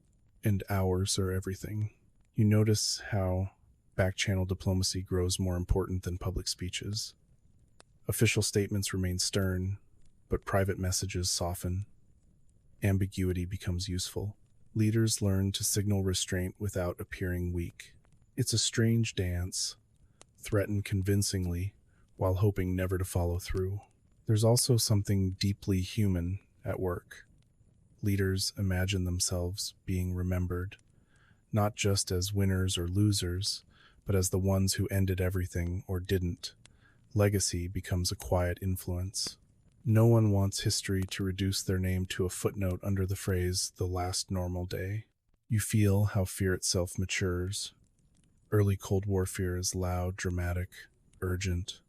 and hours are everything. You notice how back-channel diplomacy grows more important than public speeches. Official statements remain stern, but private messages soften. Ambiguity becomes useful. Leaders learn to signal restraint without appearing weak. It's a strange dance. Threaten convincingly while hoping never to follow through. There's also something deeply human at work. Leaders imagine themselves being remembered, not just as winners or losers, but as the ones who ended everything or didn't. Legacy becomes a quiet influence. No one wants history to reduce their name to a footnote under the phrase, the last normal day. You feel how fear itself matures. Early Cold War fear is loud, dramatic, urgent.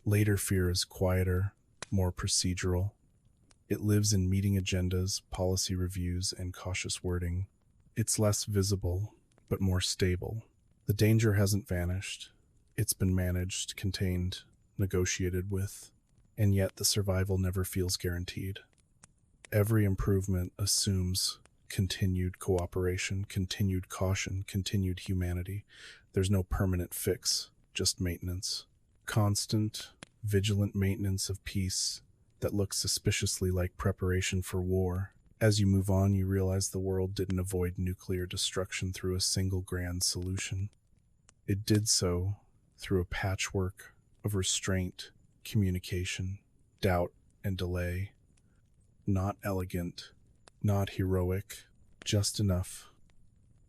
Later fear is quieter, more procedural. It lives in meeting agendas, policy reviews, and cautious wording. It's less visible, but more stable. The danger hasn't vanished. It's been managed, contained, negotiated with, and yet the survival never feels guaranteed. Every improvement assumes continued cooperation, continued caution, continued humanity. There's no permanent fix, just maintenance. Constant, vigilant maintenance of peace that looks suspiciously like preparation for war. As you move on, you realize the world didn't avoid nuclear destruction through a single grand solution. It did so through a patchwork of restraint, communication, doubt, and delay. Not elegant, not heroic, just enough.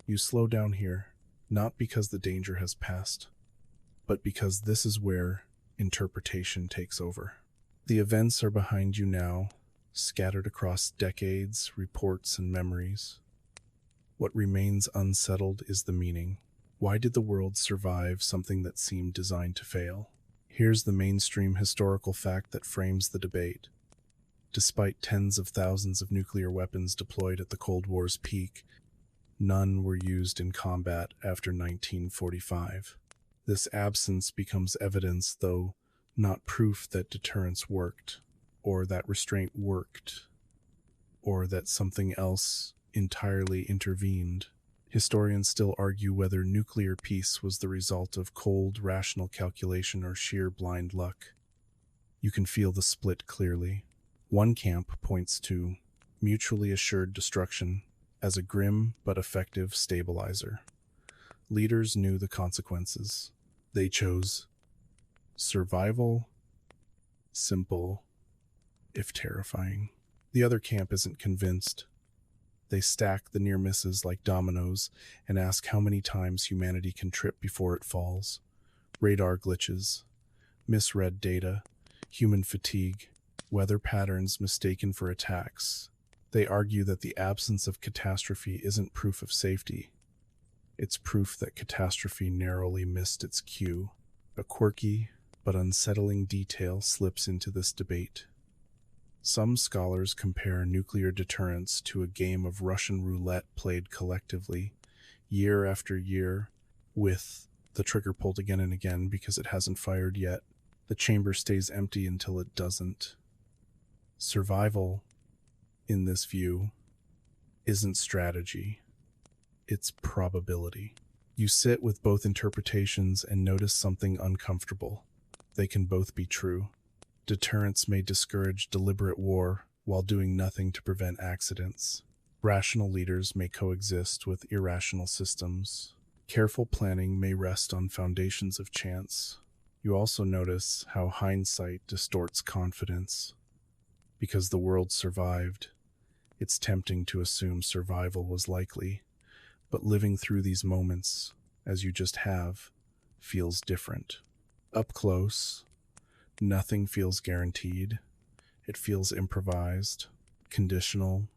You slow down here, not because the danger has passed, but because this is where interpretation takes over. The events are behind you now, scattered across decades, reports, and memories. What remains unsettled is the meaning. Why did the world survive something that seemed designed to fail? Here's the mainstream historical fact that frames the debate. Despite tens of thousands of nuclear weapons deployed at the Cold War's peak, none were used in combat after 1945. This absence becomes evidence, though not proof, that deterrence worked, or that restraint worked, or that something else entirely intervened. Historians still argue whether nuclear peace was the result of cold, rational calculation or sheer blind luck. You can feel the split clearly. One camp points to mutually assured destruction as a grim but effective stabilizer. Leaders knew the consequences. They chose survival, simple, if terrifying. The other camp isn't convinced. They stack the near misses like dominoes and ask how many times humanity can trip before it falls. Radar glitches, misread data, human fatigue, weather patterns mistaken for attacks. They argue that the absence of catastrophe isn't proof of safety. It's proof that catastrophe narrowly missed its cue. A quirky but unsettling detail slips into this debate. Some scholars compare nuclear deterrence to a game of Russian roulette played collectively, year after year, with the trigger pulled again and again because it hasn't fired yet. The chamber stays empty until it doesn't. Survival, in this view, isn't strategy. It's probability. You sit with both interpretations and notice something uncomfortable. They can both be true. Deterrence may discourage deliberate war while doing nothing to prevent accidents. Rational leaders may coexist with irrational systems. Careful planning may rest on foundations of chance. You also notice how hindsight distorts confidence. Because the world survived, it's tempting to assume survival was likely. But living through these moments, as you just have, feels different. Up close, nothing feels guaranteed. It feels improvised, conditional,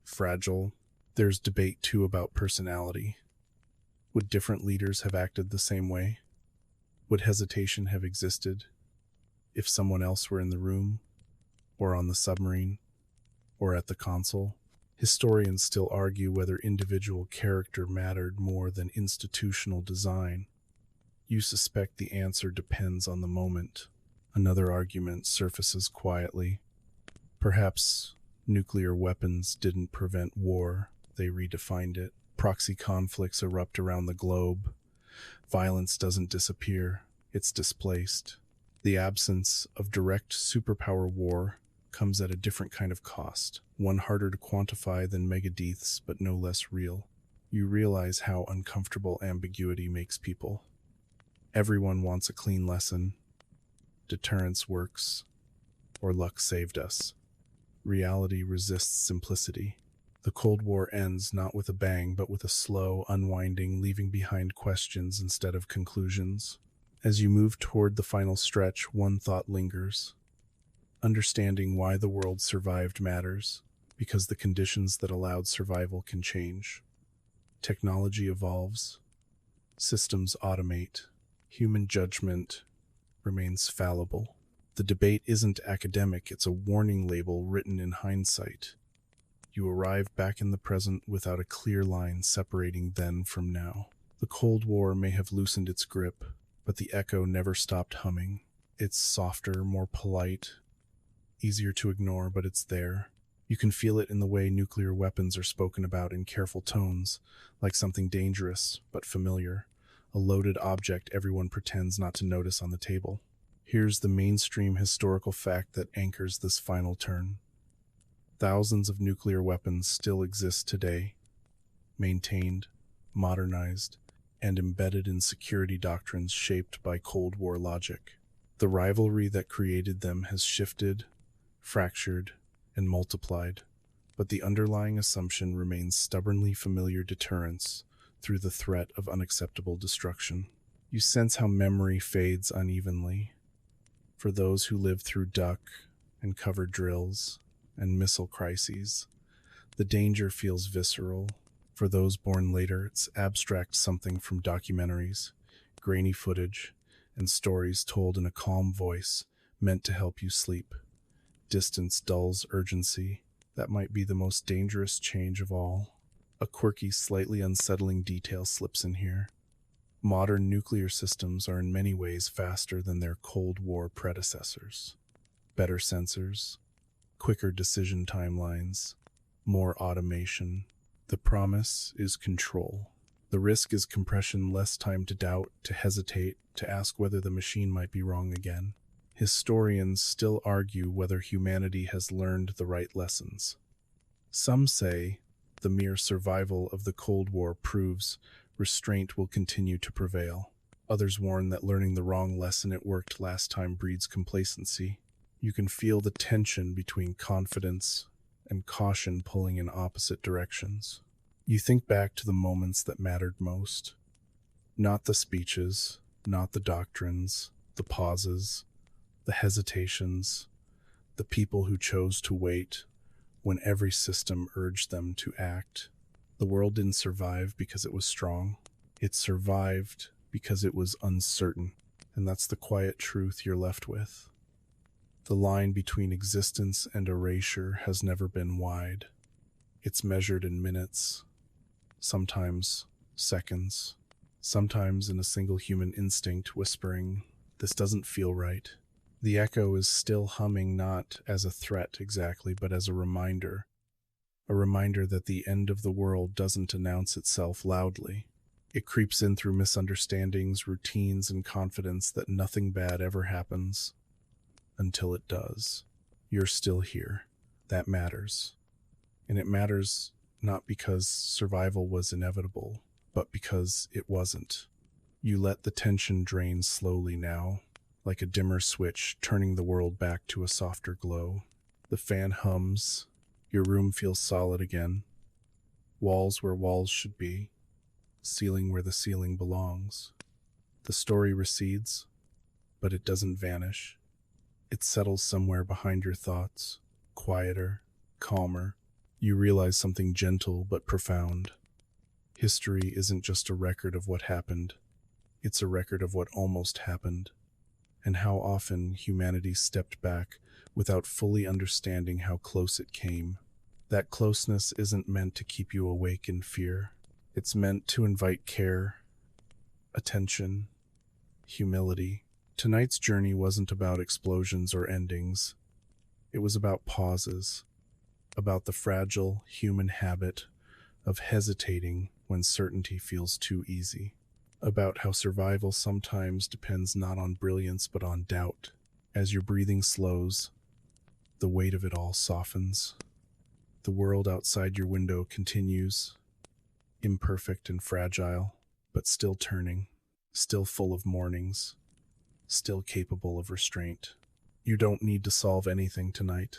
fragile. There's debate, too, about personality. Would different leaders have acted the same way? Would hesitation have existed if someone else were in the room, or on the submarine, or at the console? Historians still argue whether individual character mattered more than institutional design. You suspect the answer depends on the moment. Another argument surfaces quietly. Perhaps nuclear weapons didn't prevent war, they redefined it. Proxy conflicts erupt around the globe. Violence doesn't disappear, it's displaced. The absence of direct superpower war comes at a different kind of cost, one harder to quantify than megadeaths, but no less real. You realize how uncomfortable ambiguity makes people. Everyone wants a clean lesson. deterrence works, or luck saved us. Reality resists simplicity. The Cold War ends not with a bang, but with a slow unwinding, leaving behind questions instead of conclusions. As you move toward the final stretch, one thought lingers. Understanding why the world survived matters, because the conditions that allowed survival can change. Technology evolves, systems automate, human judgment remains fallible. The debate isn't academic, it's a warning label written in hindsight. You arrive back in the present without a clear line separating then from now. The Cold War may have loosened its grip, but the echo never stopped humming. It's softer, more polite, easier to ignore, but it's there. You can feel it in the way nuclear weapons are spoken about in careful tones, like something dangerous but familiar, a loaded object everyone pretends not to notice on the table. Here's the mainstream historical fact that anchors this final turn. Thousands of nuclear weapons still exist today, maintained, modernized, and embedded in security doctrines shaped by Cold War logic. The rivalry that created them has shifted, fractured, and multiplied, but the underlying assumption remains stubbornly familiar deterrence through the threat of unacceptable destruction. You sense how memory fades unevenly. For those who lived through duck and cover drills and missile crises, the danger feels visceral. For those born later, it's abstract something from documentaries, grainy footage, and stories told in a calm voice meant to help you sleep. Distance dulls urgency. That might be the most dangerous change of all. A quirky, slightly unsettling detail slips in here. Modern nuclear systems are in many ways faster than their Cold War predecessors. Better sensors, quicker decision timelines, more automation. The promise is control. The risk is compression, less time to doubt, to hesitate, to ask whether the machine might be wrong again. Historians still argue whether humanity has learned the right lessons. Some say the mere survival of the Cold War proves restraint will continue to prevail. Others warn that learning the wrong lesson it worked last time breeds complacency. You can feel the tension between confidence and caution pulling in opposite directions. You think back to the moments that mattered most. Not the speeches, not the doctrines, the pauses, the hesitations, the people who chose to wait when every system urged them to act. The world didn't survive because it was strong. It survived because it was uncertain, and that's the quiet truth you're left with. The line between existence and erasure has never been wide. It's measured in minutes, sometimes seconds, sometimes in a single human instinct whispering, "This doesn't feel right." The echo is still humming, not as a threat exactly, but as a reminder that the end of the world doesn't announce itself loudly. It creeps in through misunderstandings, routines, and confidence that nothing bad ever happens until it does. You're still here. That matters. And it matters not because survival was inevitable, but because it wasn't. You let the tension drain slowly now, like a dimmer switch, turning the world back to a softer glow. The fan hums. Your room feels solid again. Walls where walls should be. Ceiling where the ceiling belongs. The story recedes, but it doesn't vanish. It settles somewhere behind your thoughts, quieter, calmer. You realize something gentle but profound. History isn't just a record of what happened. It's a record of what almost happened, and how often humanity stepped back without fully understanding how close it came. That closeness isn't meant to keep you awake in fear. It's meant to invite care, attention, humility. Tonight's journey wasn't about explosions or endings. It was about pauses, about the fragile human habit of hesitating when certainty feels too easy, about how survival sometimes depends not on brilliance but on doubt. As your breathing slows, the weight of it all softens. The world outside your window continues, imperfect and fragile, but still turning, still full of mornings, still capable of restraint. You don't need to solve anything tonight.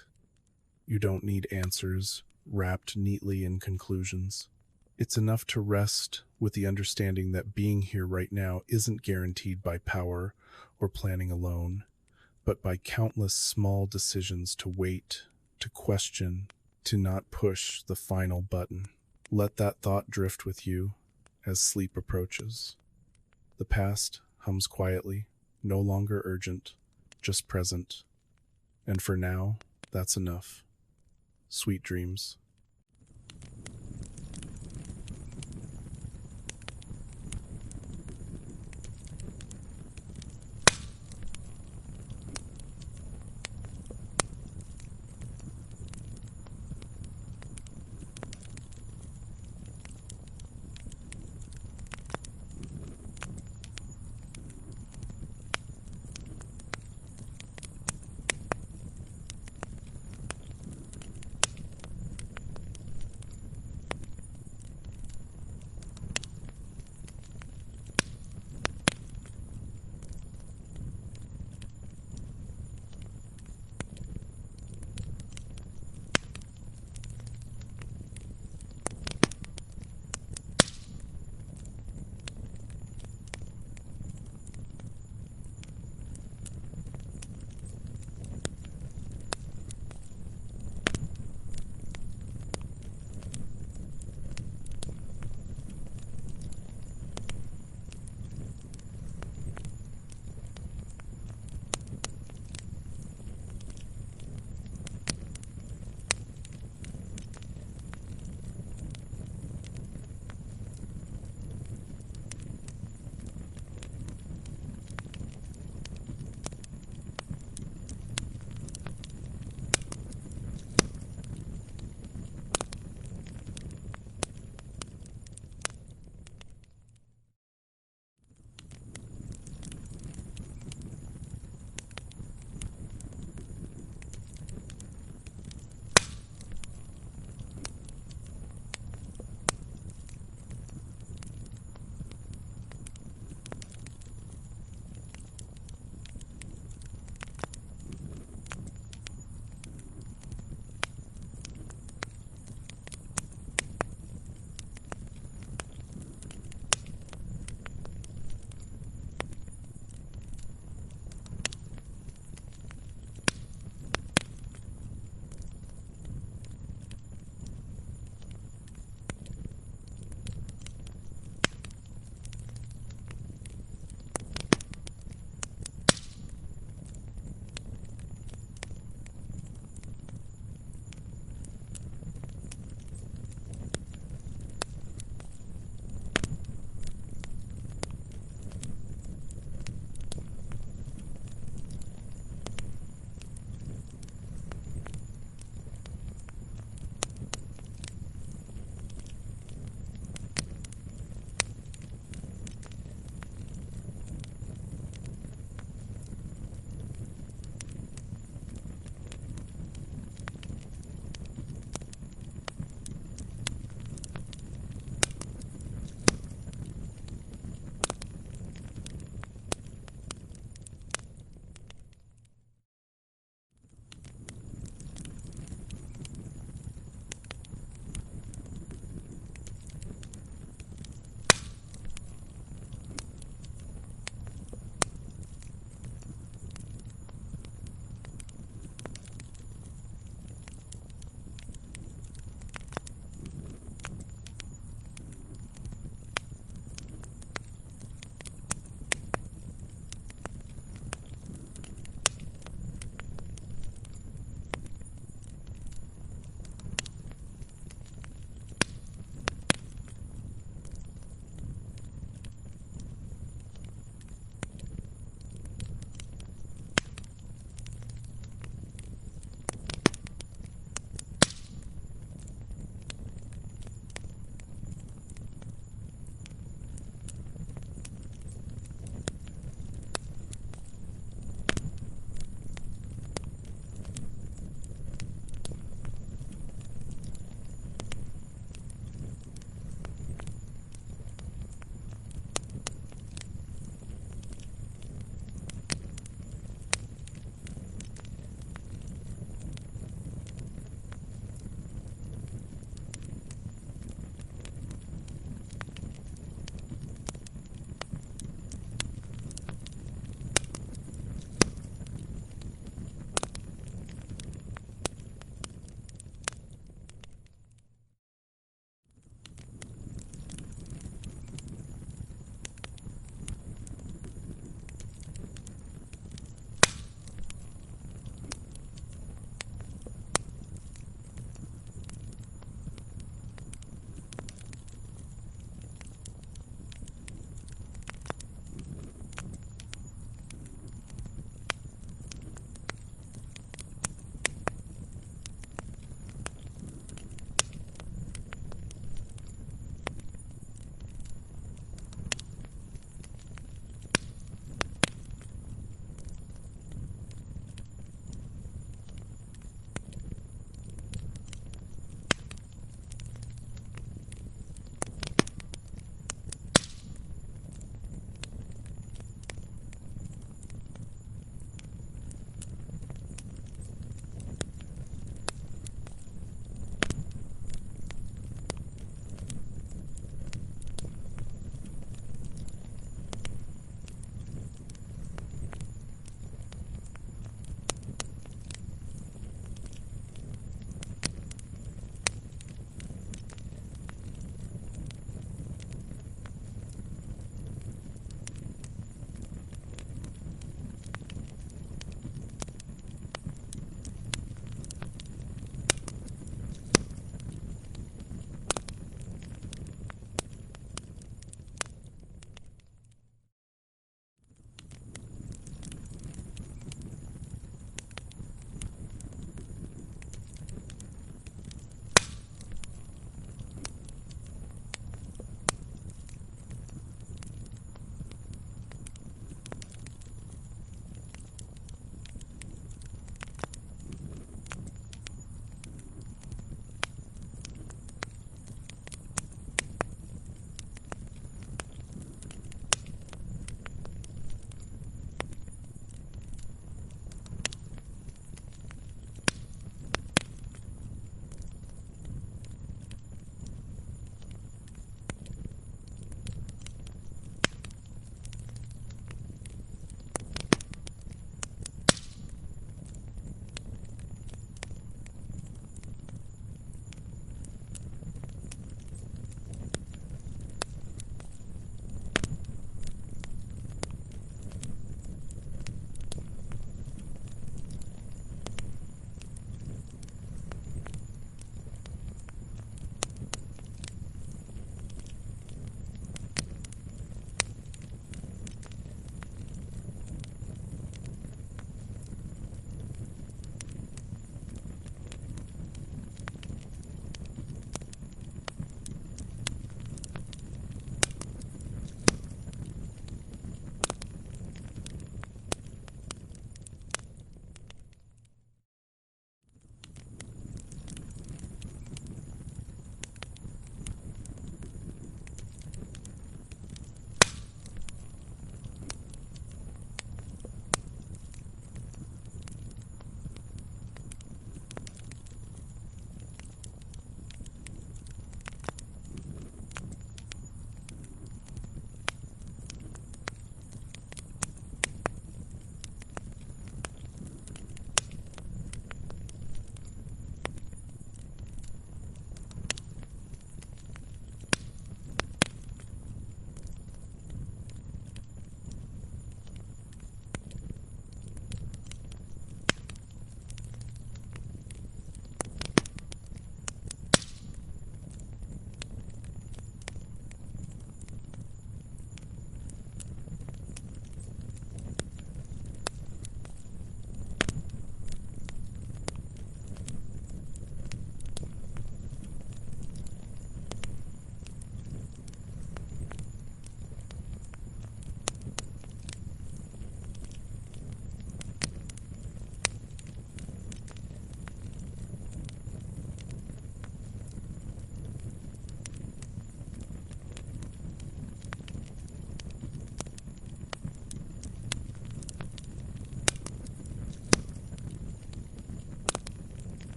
You don't need answers wrapped neatly in conclusions. It's enough to rest with the understanding that being here right now isn't guaranteed by power or planning alone, but by countless small decisions to wait, to question, to not push the final button. Let that thought drift with you as sleep approaches. The past hums quietly, no longer urgent, just present. And for now, that's enough. Sweet dreams.